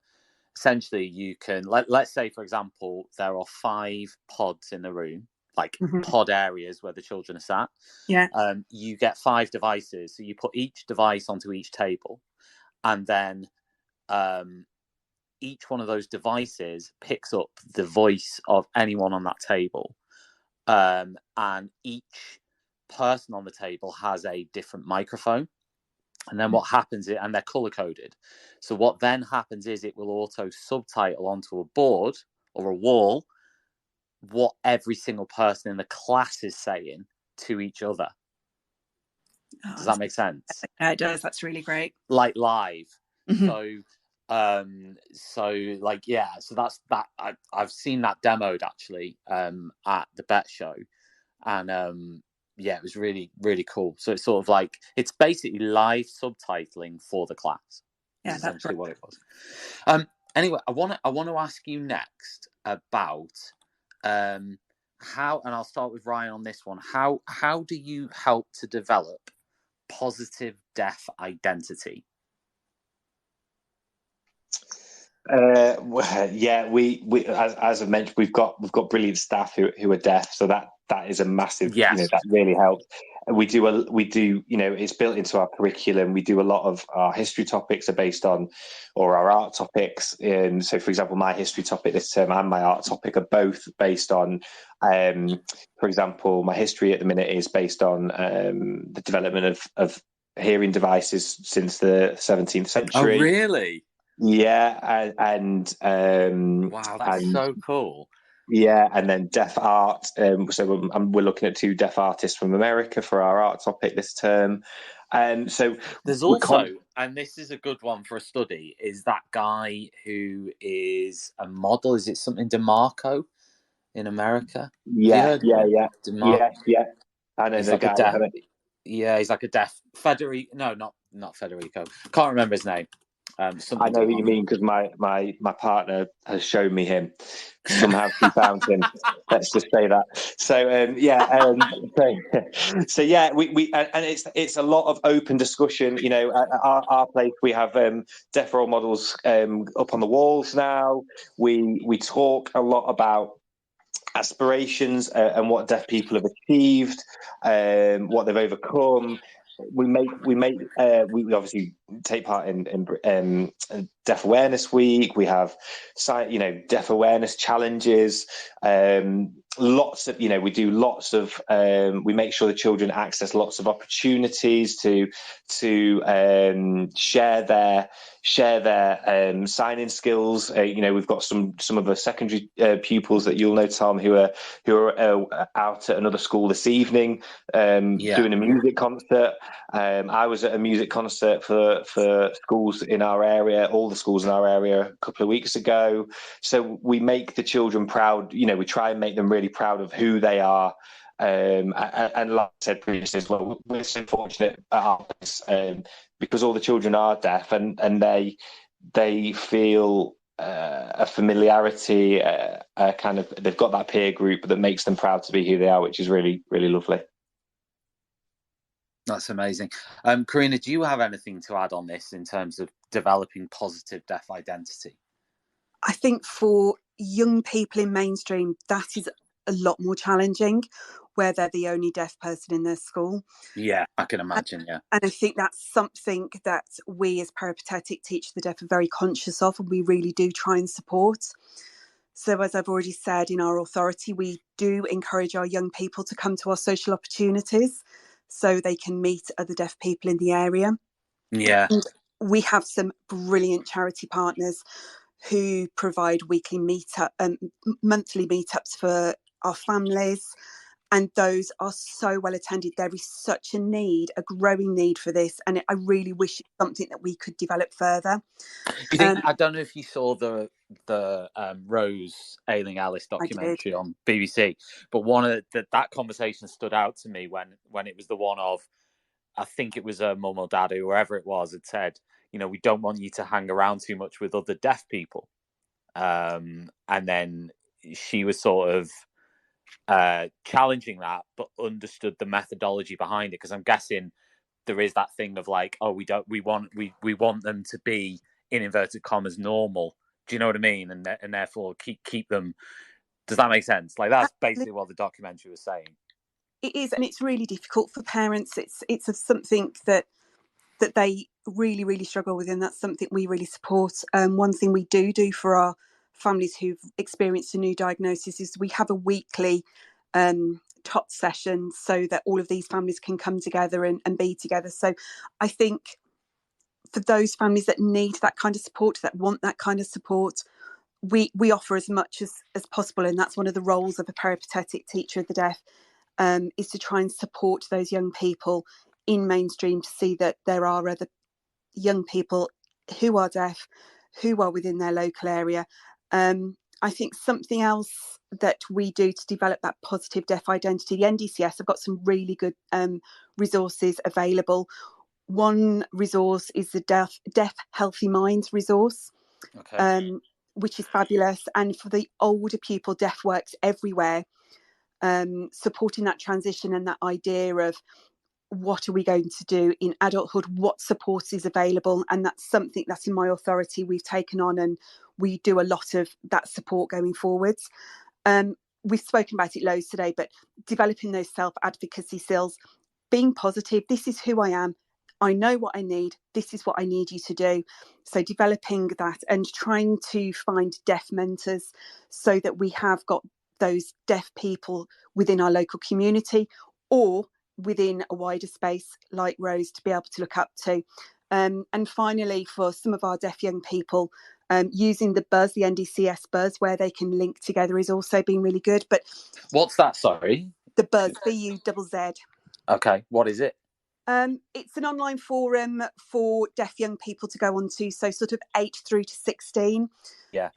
essentially you can, let's say, for example, there are 5 pods in the room, like pod areas where the children are sat. Yeah. You get 5 devices. So you put each device onto each table, and then each one of those devices picks up the voice of anyone on that table. And each person on the table has a different microphone. And then what happens is, and they're color coded. So what then happens is it will auto subtitle onto a board or a wall what every single person in the class is saying to each other. Does that make sense? It does. That's really great. Like live. So that's that. I've seen that demoed actually at the Bet Show, and it was really, really cool. So it's sort of like, it's basically live subtitling for the class. Yeah, that's essentially what it was. Anyway, I want to ask you next about how, and I'll start with Ryan on this one. How do you help to develop positive deaf identity? We as I mentioned, we've got brilliant staff who are deaf, so that is a massive, that really helps. We do, it's built into our curriculum. We do a lot of our history topics are based on, or our art topics. So, for example, my history topic this term and my art topic are both based on, for example, my history at the minute is based on the development of hearing devices since the 17th century. Oh, really? Yeah, and wow, that's so cool. Yeah, and then deaf art. So we're looking at 2 deaf artists from America for our art topic this term. So there's also, and this is a good one for a study, is that guy who is a model. Is it something DeMarco in America? Yeah. DeMarco. Yeah. I know the guy. He's like a deaf Federico. No, not Federico. Can't remember his name. I know what you mean, because my partner has shown me him. Somehow she found him. Let's just say that. So we and it's a lot of open discussion. At our place we have deaf role models up on the walls now. We talk a lot about aspirations and what deaf people have achieved, what they've overcome. We obviously take part in Deaf Awareness Week. We have deaf awareness challenges. Lots of we do lots of we make sure the children access lots of opportunities to share share their signing skills. We've got some of the secondary pupils that you'll know, Tom, who are out at another school this evening doing a music concert. I was at a music concert for schools in our area, all the schools in our area, a couple of weeks ago. So we make the children proud. We try and make them really proud of who they are. And like I said previously as well, we're so fortunate at our place, because all the children are deaf, and they feel a familiarity, kind of, they've got that peer group that makes them proud to be who they are, which is really, really lovely. That's amazing. Corrina, do you have anything to add on this in terms of developing positive deaf identity? I think for young people in mainstream, that is a lot more challenging, where they're the only deaf person in their school. Yeah, I can imagine, yeah. And I think that's something that we as peripatetic Teach the Deaf are very conscious of, and we really do try and support. So as I've already said, in our authority, we do encourage our young people to come to our social opportunities so they can meet other deaf people in the area. Yeah. And we have some brilliant charity partners who provide weekly monthly meetups for our families. And those are so well attended. There is such a need, a growing need for this. And I really wish it's something that we could develop further. You think, I don't know if you saw the Rose Ailing Alice documentary on BBC, but one of that conversation stood out to me when it was the one of, I think it was a mum or dad or whoever it was, had said, we don't want you to hang around too much with other deaf people. And then she was sort of challenging that, but understood the methodology behind it, because I'm guessing there is that thing of like, oh, we want them to be, in inverted commas, normal. Do you know what I mean? And therefore keep them. Does that make sense? Like, that's basically what the documentary was saying. It is, and it's really difficult for parents. It's something that they really, really struggle with, and that's something we really support. One thing we do for our families who've experienced a new diagnosis is we have a weekly tot session so that all of these families can come together and be together. So I think for those families that need that kind of support, that want that kind of support, we offer as much as possible. And that's one of the roles of a peripatetic teacher of the deaf, is to try and support those young people in mainstream, to see that there are other young people who are deaf, who are within their local area. I think something else that we do to develop that positive deaf identity, the NDCS have got some really good resources available. One resource is the Deaf Healthy Minds resource, which is fabulous. And for the older people, Deaf Works Everywhere, supporting that transition and that idea of what are we going to do in adulthood, what support is available. And that's something that's in my authority we've taken on, and we do a lot of that support going forwards. We've spoken about it loads today, but developing those self-advocacy skills, being positive, this is who I am, I know what I need, this is what I need you to do. So developing that and trying to find deaf mentors so that we have got those deaf people within our local community or within a wider space like Rose to be able to look up to. And finally, for some of our deaf young people, using the Buzz, the NDCS Buzz, where they can link together, is also been really good. But what's that? Sorry, the Buzz, BUZZ. Okay, what is it? It's an online forum for deaf young people to go onto, so sort of 8 through to 16. Yeah.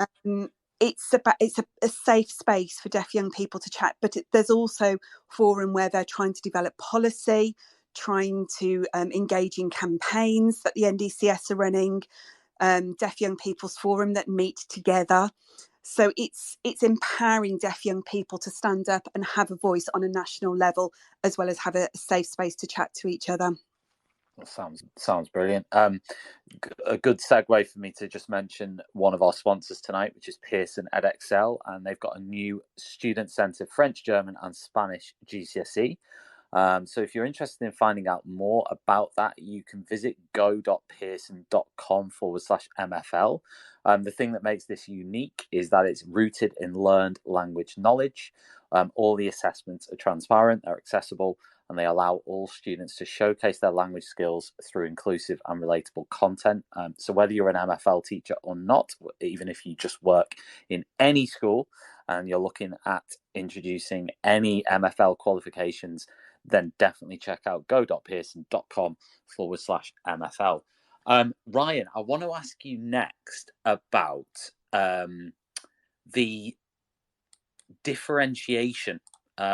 It's a safe space for deaf young people to chat, but there's also forum where they're trying to develop policy, trying to engage in campaigns that the NDCS are running, Deaf Young People's Forum that meet together. So it's empowering deaf young people to stand up and have a voice on a national level, as well as have a safe space to chat to each other. That sounds brilliant. A good segue for me to just mention one of our sponsors tonight, which is Pearson EdXL, and they've got a new student-centred French, German and Spanish GCSE. So if you're interested in finding out more about that, you can visit go.pearson.com/MFL. The thing that makes this unique is that it's rooted in learned language knowledge. All the assessments are transparent, they're accessible, and they allow all students to showcase their language skills through inclusive and relatable content. So whether you're an MFL teacher or not, even if you just work in any school and you're looking at introducing any MFL qualifications, then definitely check out go.pearson.com/MFL. Ryan, I want to ask you next about the differentiation.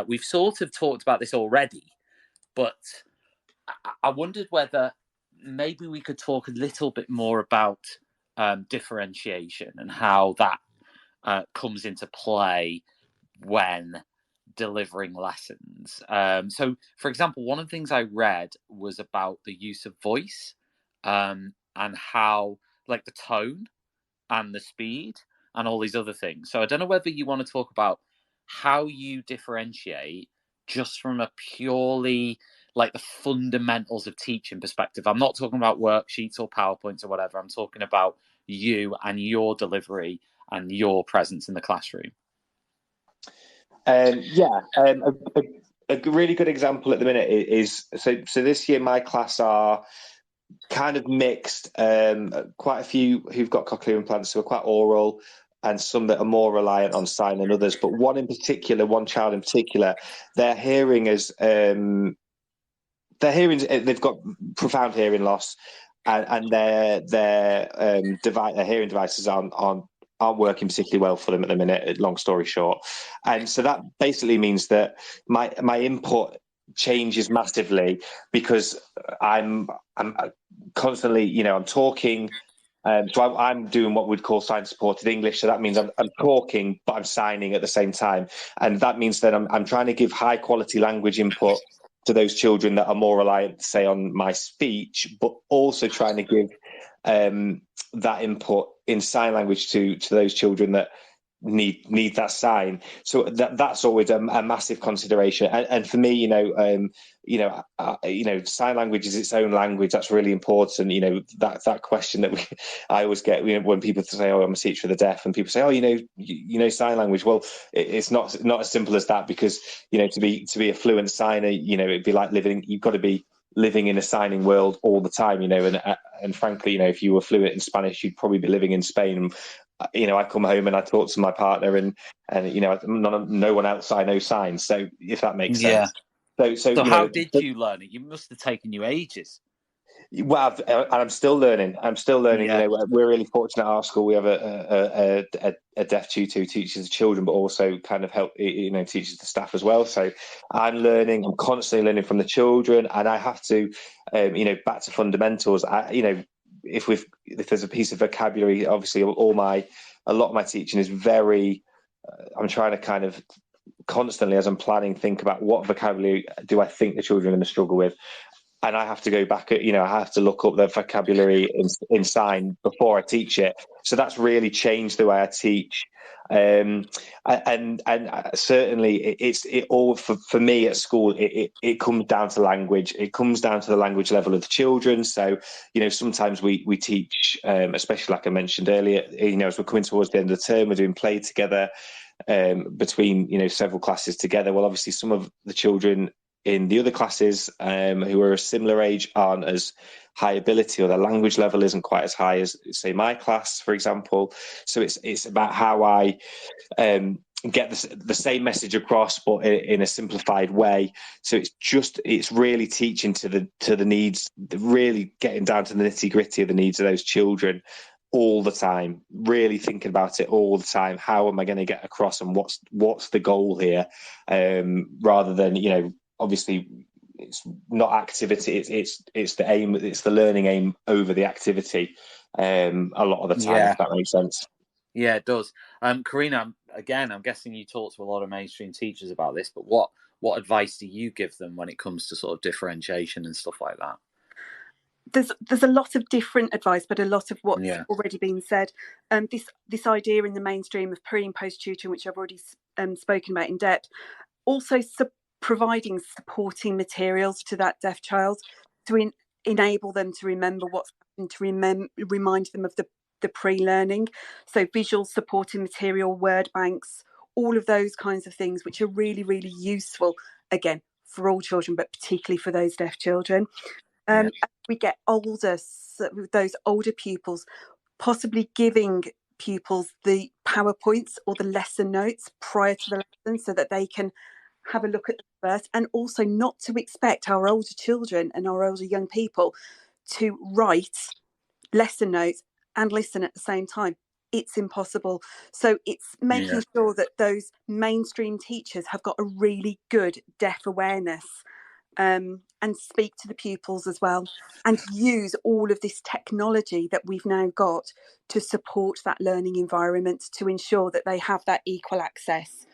We've sort of talked about this already, but I wondered whether maybe we could talk a little bit more about differentiation and how that comes into play when delivering lessons. So, for example, one of the things I read was about the use of voice and how, like, the tone and the speed and all these other things. So I don't know whether you want to talk about how you differentiate just from a purely like the fundamentals of teaching perspective. I'm not talking about worksheets or PowerPoints or whatever. I'm talking about you and your delivery and your presence in the classroom. A really good example at the minute is so this year my class are kind of mixed. Quite a few who've got cochlear implants who are quite oral, and some that are more reliant on sign than others. But one child in particular, their hearing is they've got profound hearing loss, and their hearing devices aren't working particularly well for them at the minute, long story short. And so that basically means that my input changes massively, because I'm constantly, I'm talking. So I'm doing what we'd call sign supported English. So that means I'm talking, but I'm signing at the same time. And that means that I'm trying to give high quality language input to those children that are more reliant, say, on my speech, but also trying to give that input in sign language to those children that need that sign. So that's always a massive consideration. And for me, sign language is its own language. That's really important. That question that I always get, when people say, "Oh, I'm a teacher of the deaf," and people say, "Oh, you know sign language." Well, it's not as simple as that, because to be a fluent signer, it'd be like you've got to be living in a signing world all the time, and frankly, if you were fluent in Spanish, you'd probably be living in Spain. I come home and I talk to my partner, and no one else I know signs. So if that makes sense. So how did you learn it? You must have taken you ages. Well, I'm still learning. Yeah. We're really fortunate at our school. We have a deaf tutor who teaches the children, but also kind of teaches the staff as well. So I'm learning. I'm constantly learning from the children, and I have to, back to fundamentals. If there's a piece of vocabulary, obviously a lot of my teaching is very. I'm trying to kind of constantly, as I'm planning, think about what vocabulary do I think the children are going to struggle with. And I have to go back I have to look up the vocabulary in sign before I teach it. So that's really changed the way I teach. And certainly it all for me at school, it comes down to language. It comes down to the language level of the children. So, sometimes we teach, especially like I mentioned earlier, as we're coming towards the end of the term, we're doing play together between, several classes together. Well, obviously some of the children in the other classes who are a similar age aren't as high ability, or their language level isn't quite as high as, say, my class, for example. So it's about how I get the same message across, but in a simplified way. So it's really teaching to the needs, really getting down to the nitty gritty of the needs of those children all the time, really thinking about it all the time. How am I going to get across, and what's the goal here, rather than, obviously it's not activity, it's the aim, it's the learning aim over the activity a lot of the time, if that makes sense. Yeah, it does. Corrina, again, I'm guessing you talk to a lot of mainstream teachers about this, but what advice do you give them when it comes to sort of differentiation and stuff like that? There's a lot of different advice, but a lot of what's already been said. This idea in the mainstream of pre and post tutoring, which I've already spoken about in depth, also providing supporting materials to that deaf child to enable them to remember what's happened, to remind them of the pre-learning. So visual supporting material, word banks, all of those kinds of things, which are really, really useful, again, for all children, but particularly for those deaf children. As we get older, so those older pupils, possibly giving pupils the PowerPoints or the lesson notes prior to the lesson so that they can have a look at them first, and also not to expect our older children and our older young people to write lesson notes and listen at the same time. It's impossible. So it's making sure that those mainstream teachers have got a really good deaf awareness, and speak to the pupils as well, and use all of this technology that we've now got to support that learning environment, to ensure that they have that equal access,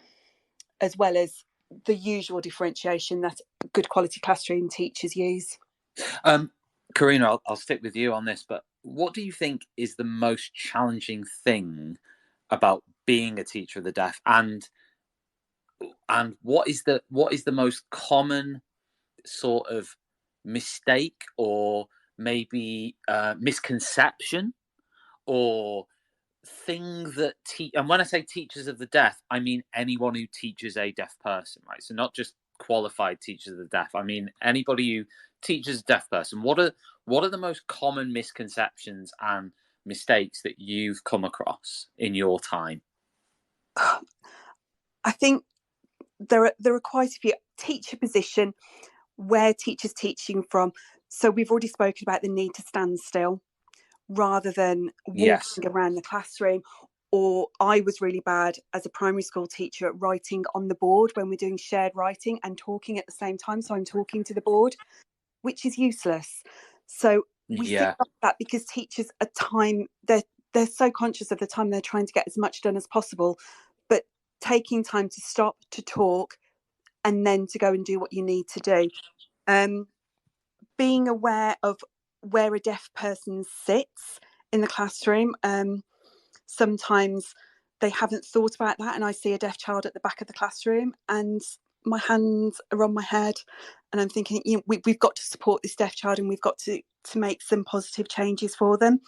as well as the usual differentiation that good quality classroom teachers use. Corrina, I'll stick with you on this, but what do you think is the most challenging thing about being a teacher of the deaf, and what is the most common sort of mistake, or maybe misconception, or thing that and when I say teachers of the deaf, I mean anyone who teaches a deaf person, right? So not just qualified teachers of the deaf, I mean anybody who teaches a deaf person. What are the most common misconceptions and mistakes that you've come across in your time? I think there are quite a few. Teacher position, where teachers teaching from. So we've already spoken about the need to stand still rather than walking around the classroom. Or I was really bad as a primary school teacher at writing on the board when we're doing shared writing and talking at the same time. So I'm talking to the board, which is useless. So we think about that because teachers at time, they're so conscious of the time, they're trying to get as much done as possible, but taking time to stop, to talk, and then to go and do what you need to do. Being aware of where a deaf person sits in the classroom. Sometimes they haven't thought about that, and I see a deaf child at the back of the classroom and my hands are on my head and I'm thinking, we've got to support this deaf child and we've got to make some positive changes for them.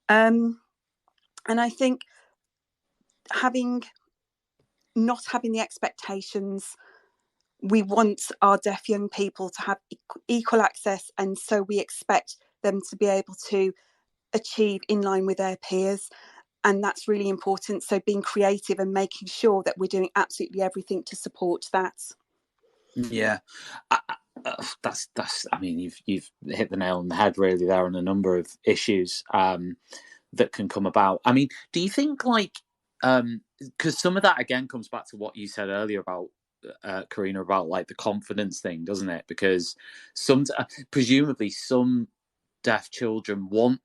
And I think not having the expectations. We want our deaf young people to have equal access, and so we expect them to be able to achieve in line with their peers, and that's really important. So being creative and making sure that we're doing absolutely everything to support that. That's I mean, you've hit the nail on the head really there on a number of issues that can come about. I mean, do you think because some of that again comes back to what you said earlier about Corrina, about like the confidence thing, doesn't it? Because presumably some deaf children want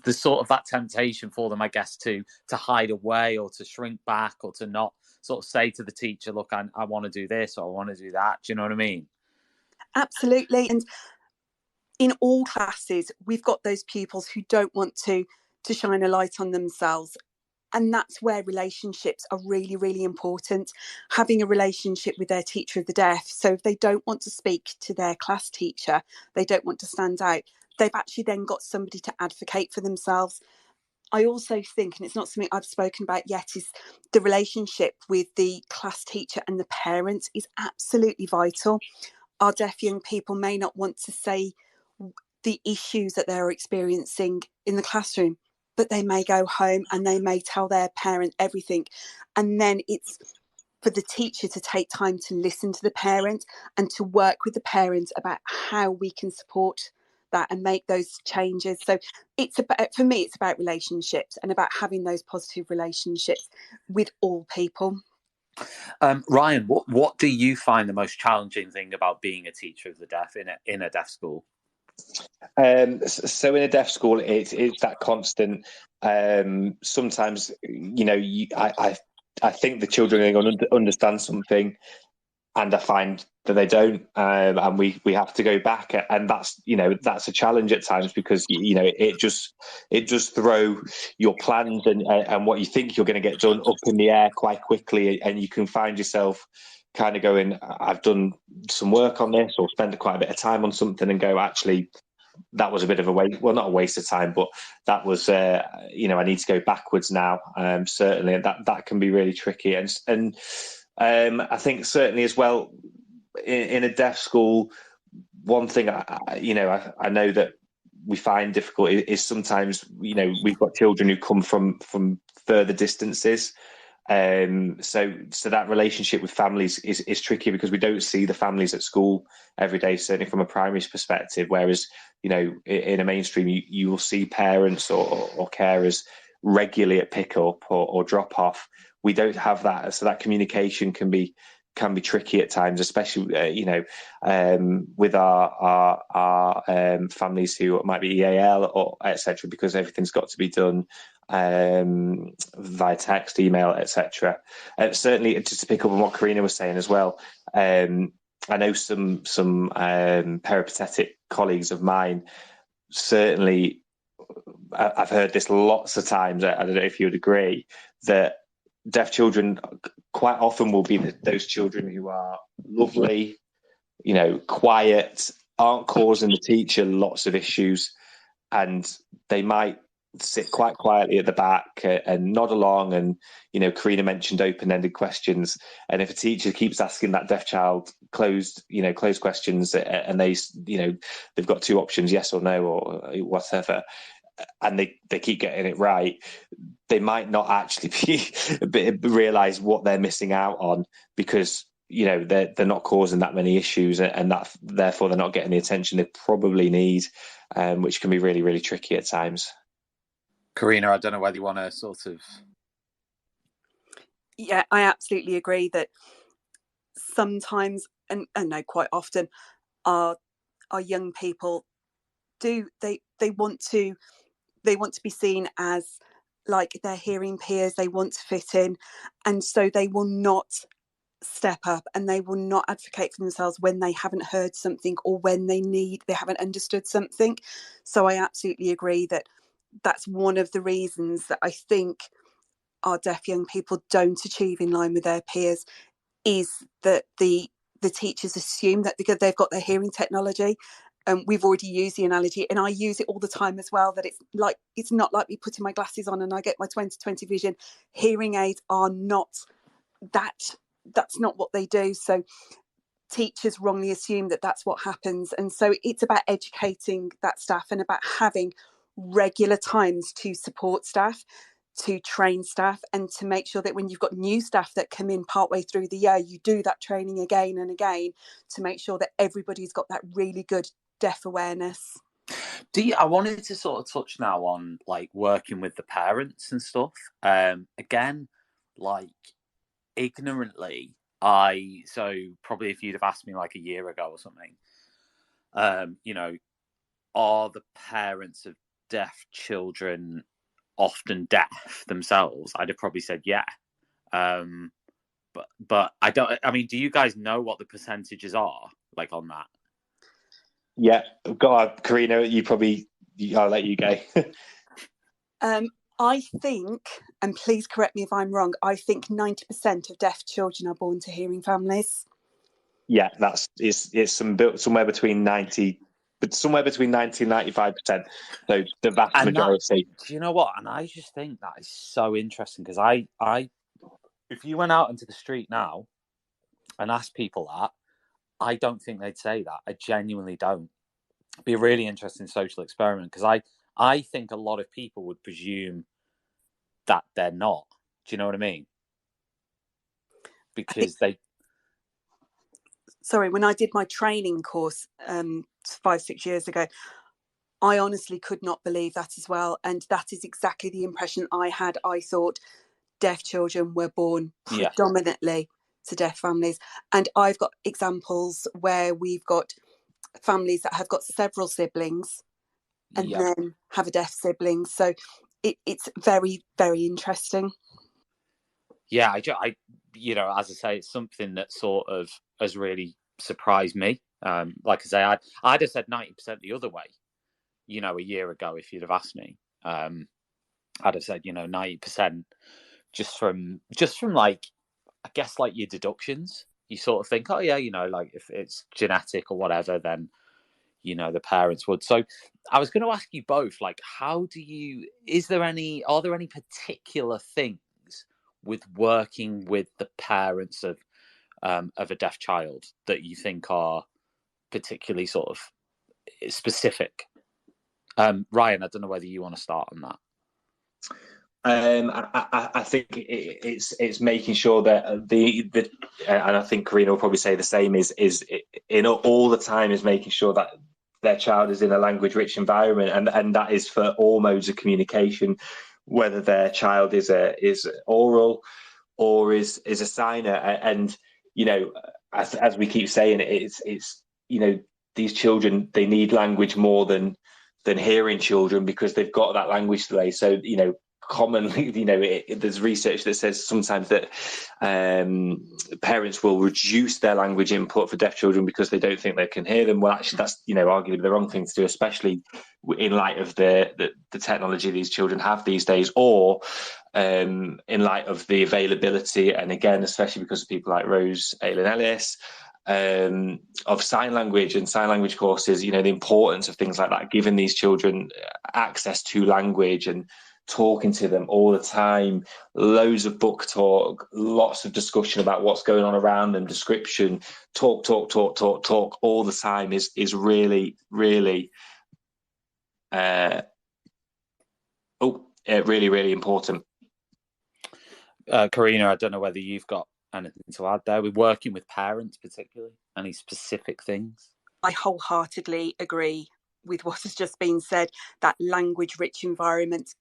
the sort of that temptation for them, I guess, to hide away or to shrink back or to not sort of say to the teacher, look, I want to do this or I want to do that. Do you know what I mean? Absolutely. And in all classes, we've got those pupils who don't want to shine a light on themselves. And that's where relationships are really, really important. Having a relationship with their teacher of the deaf. So if they don't want to speak to their class teacher, they don't want to stand out, they've actually then got somebody to advocate for themselves. I also think, and it's not something I've spoken about yet, is the relationship with the class teacher and the parent is absolutely vital. Our deaf young people may not want to say the issues that they're experiencing in the classroom, but they may go home and they may tell their parent everything. And then it's for the teacher to take time to listen to the parent and to work with the parent about how we can support that and make those changes. So it's about, for me, it's about relationships and about having those positive relationships with all people. Ryan, what do you find the most challenging thing about being a teacher of the deaf in a deaf school? So in a deaf school, it's that constant. Sometimes, I think the children are going to understand something, and I find that they don't, and we have to go back, and that's a challenge at times because it just throw your plans and what you think you're going to get done up in the air quite quickly, and you can find yourself kind of going, I've done some work on this or spend quite a bit of time on something and go, actually, that was a bit of a waste. Well, not a waste of time, but that was, I need to go backwards now. Certainly, that can be really tricky. And I think certainly as well in a deaf school, one thing I know that we find difficult is sometimes we've got children who come from further distances. So that relationship with families is tricky because we don't see the families at school every day, certainly from a primary perspective. Whereas, in a mainstream, you will see parents or carers regularly at pickup or drop off. We don't have that, so that communication can be tricky at times, especially with our families who might be EAL or etc. Because everything's got to be done via text, email, etc. Certainly, just to pick up on what Corrina was saying as well, I know some peripatetic colleagues of mine. Certainly, I've heard this lots of times. I don't know if you would agree that deaf children quite often will be those children who are lovely, quiet, aren't causing the teacher lots of issues, and they might sit quite quietly at the back and nod along. And Corrina mentioned open-ended questions, and if a teacher keeps asking that deaf child closed questions, and they've got two options, yes or no or whatever, and they keep getting it right, they might not actually realize what they're missing out on because they're not causing that many issues, and that therefore they're not getting the attention they probably need, which can be really, really tricky at times. Corrina, I don't know whether you want to sort of... Yeah, I absolutely agree that sometimes, and no, quite often, our young people they want to be seen as like their hearing peers. They want to fit in, and so they will not step up and they will not advocate for themselves when they haven't heard something or when they haven't understood something. So I absolutely agree that that's one of the reasons that I think our deaf young people don't achieve in line with their peers, is that the teachers assume that because they've got their hearing technology, we've already used the analogy, and I use it all the time as well, that it's not like me putting my glasses on and I get my 20/20 vision. Hearing aids are not that's not what they do. So teachers wrongly assume that that's what happens, and so it's about educating that staff and about having regular times to support staff, to train staff, and to make sure that when you've got new staff that come in partway through the year, you do that training again and again to make sure that everybody's got that really good deaf awareness. I wanted to sort of touch now on like working with the parents and stuff. Again, like ignorantly, so probably if you'd have asked me like a year ago or something, are the parents of deaf children often deaf themselves? I'd have probably said yeah. But I don't. I mean, do you guys know what the percentages are like on that? Yeah, go on, Corrina. I'll let you go. I think, and please correct me if I'm wrong, I think 90% of deaf children are born to hearing families. Yeah, it's somewhere between 90 and 95%. So the vast majority. Do you know what? And I just think that is so interesting because I if you went out into the street now and asked people that, I don't think they'd say that. I genuinely don't. It'd be a really interesting social experiment because I think a lot of people would presume that they're not. Do you know what I mean? Because Sorry, when I did my training course 5-6 years ago, I honestly could not believe that as well. And that is exactly the impression I had. I thought deaf children were born predominantly to deaf families. And I've got examples where we've got families that have got several siblings and then have a deaf sibling. So it's very, very interesting. Yeah, I as I say, it's something that sort of has really surprised me. Like I say, I'd have said 90% the other way, a year ago if you'd have asked me. I'd have said, 90% just from like, I guess, like your deductions, you sort of think, oh yeah, like if it's genetic or whatever, then the parents would. So I was going to ask you both, like, are there any particular things with working with the parents of a deaf child that you think are particularly sort of specific? Ryan, I don't know whether you want to start on that. I think it's making sure that the and I think Corrina will probably say the same, is in all the time is making sure that their child is in a language rich environment, and that is for all modes of communication, whether their child is oral or is a signer. And as we keep saying, it's these children, they need language more than hearing children, because they've got that language delay. So commonly, there's research that says sometimes that parents will reduce their language input for deaf children because they don't think they can hear them. Well, actually, that's arguably the wrong thing to do, especially in light of the technology these children have these days, or in light of the availability, and again, especially because of people like Rose Aylen-Ellis, of sign language and sign language courses. The importance of things like that, giving these children access to language and talking to them all the time, loads of book talk, lots of discussion about what's going on around them, description, talk all the time is really, really, really, really important. Corrina, I don't know whether you've got anything to add there. We're working with parents, particularly. Any specific things? I wholeheartedly agree with what has just been said. That language-rich environment,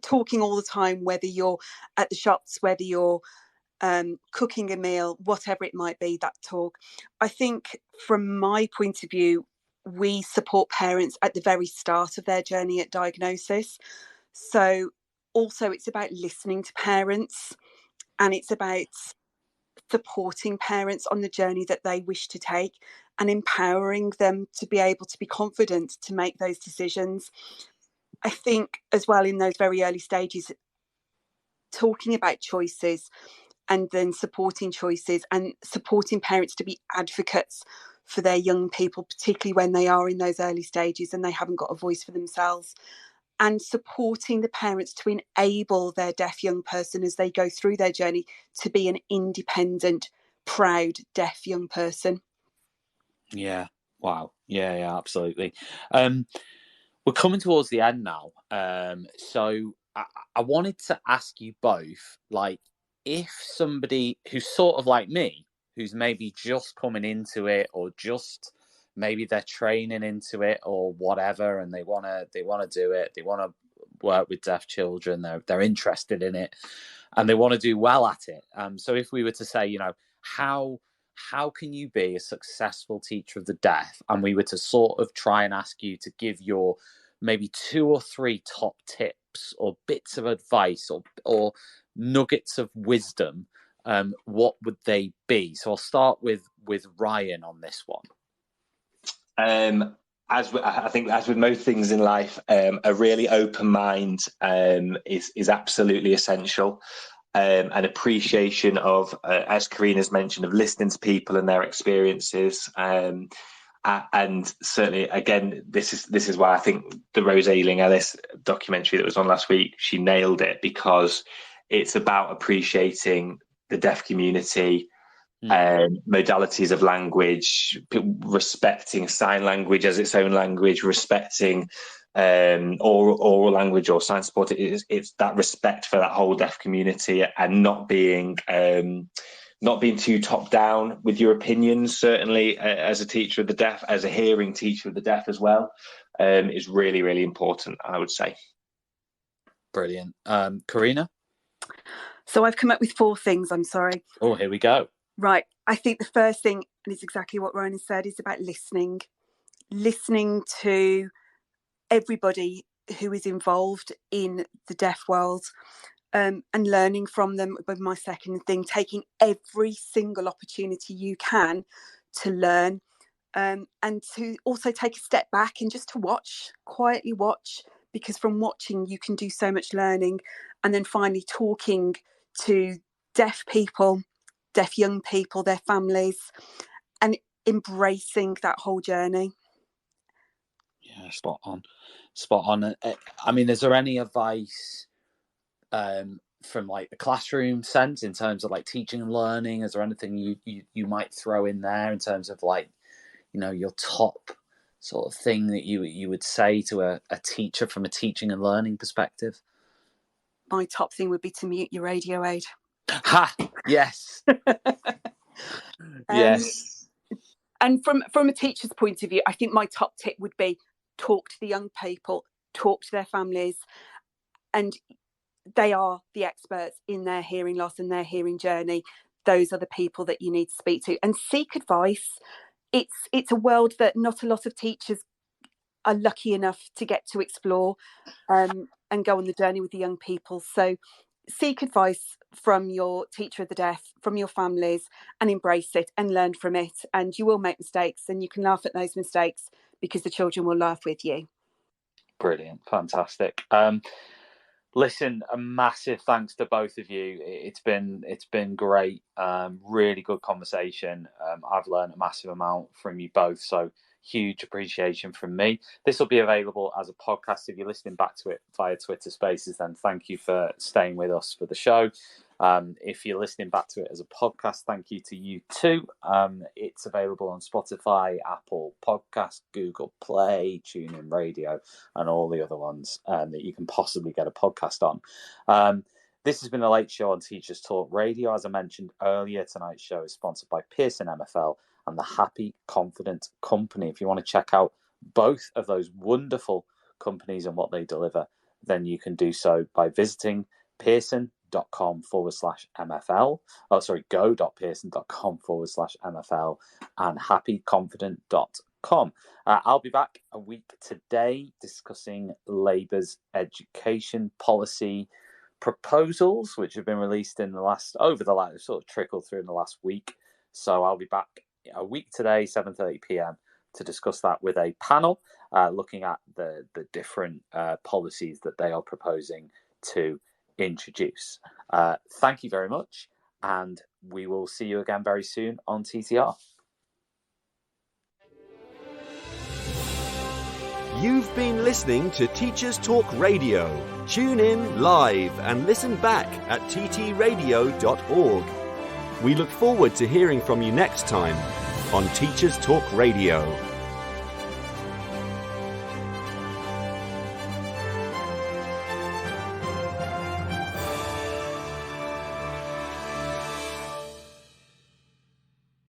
talking all the time, whether you're at the shops, whether you're cooking a meal, whatever it might be, that talk. I think from my point of view, we support parents at the very start of their journey at diagnosis. So also it's about listening to parents, and it's about supporting parents on the journey that they wish to take, and empowering them to be able to be confident to make those decisions. I think as well, in those very early stages, talking about choices and then supporting choices and supporting parents to be advocates for their young people, particularly when they are in those early stages and they haven't got a voice for themselves, and supporting the parents to enable their deaf young person as they go through their journey to be an independent, proud, deaf young person. Yeah. Wow. Yeah, absolutely. We're coming towards the end now. So I wanted to ask you both, like, if somebody who's sort of like me, who's maybe just coming into it, or just maybe they're training into it or whatever, and they want to do it, they want to work with deaf children, they're interested in it, and they want to do well at it. So if we were to say, how can you be a successful teacher of the deaf, and we were to sort of try and ask you to give your maybe 2 or 3 top tips or bits of advice or nuggets of wisdom, what would they be? So I'll start with Ryan on this one. I think, as with most things in life, a really open mind is absolutely essential. An appreciation of, as Corrina's mentioned, of listening to people and their experiences. And certainly, again, this is why I think the Rose Aylen-Ellis documentary that was on last week, she nailed it, because it's about appreciating the deaf community, modalities of language, respecting sign language as its own language, respecting oral language or sign support. It's that respect for that whole deaf community, and not being too top down with your opinions. Certainly, as a teacher of the deaf, as a hearing teacher of the deaf as well, is really, really important, I would say. Brilliant. Corrina? So I've come up with 4 things. I'm sorry. Oh, here we go. Right. I think the first thing, and it's exactly what Ryan has said, is about listening to everybody who is involved in the deaf world, and learning from them. But my second thing, taking every single opportunity you can to learn, and to also take a step back and just to quietly watch, because from watching you can do so much learning. And then finally, talking to deaf people deaf young people, their families, and embracing that whole journey. Yeah, spot on. I mean, is there any advice from like the classroom sense in terms of like teaching and learning? Is there anything you might throw in there in terms of like, you know, your top sort of thing that you would say to a teacher from a teaching and learning perspective? My top thing would be to mute your radio aid. Ha! Yes. Yes. And from a teacher's point of view, I think my top tip would be talk to the young people, talk to their families, and they are the experts in their hearing loss and their hearing journey. Those are the people that you need to speak to and seek advice. It's a world that not a lot of teachers are lucky enough to get to explore and go on the journey with the young people. So seek advice from your teacher of the deaf, from your families, and embrace it and learn from it. And you will make mistakes, and you can laugh at those mistakes because the children will laugh with you. Brilliant. Fantastic. Listen, a massive thanks to both of you. It's been great. Really good conversation. I've learned a massive amount from you both. So huge appreciation from me. This will be available as a podcast. If you're listening back to it via Twitter Spaces, then thank you for staying with us for the show. If you're listening back to it as a podcast, thank you to you too. It's available on Spotify, Apple Podcasts, Google Play, TuneIn Radio, and all the other ones that you can possibly get a podcast on. This has been the Late Show on Teachers Talk Radio. As I mentioned earlier, tonight's show is sponsored by Pearson MFL and the Happy Confident Company. If you want to check out both of those wonderful companies and what they deliver, then you can do so by visiting pearson.com/MFL. go.pearson.com/MFL and happyconfident.com. I'll be back a week today discussing Labour's education policy proposals, which have been released in sort of trickled through in the last week. So I'll be back a week today, 7:30 p.m, to discuss that with a panel looking at the different policies that they are proposing to introduce. Thank you very much, and we will see you again very soon on TTR. You've been listening to Teachers Talk Radio. Tune in live and listen back at ttradio.org. We look forward to hearing from you next time on Teachers Talk Radio.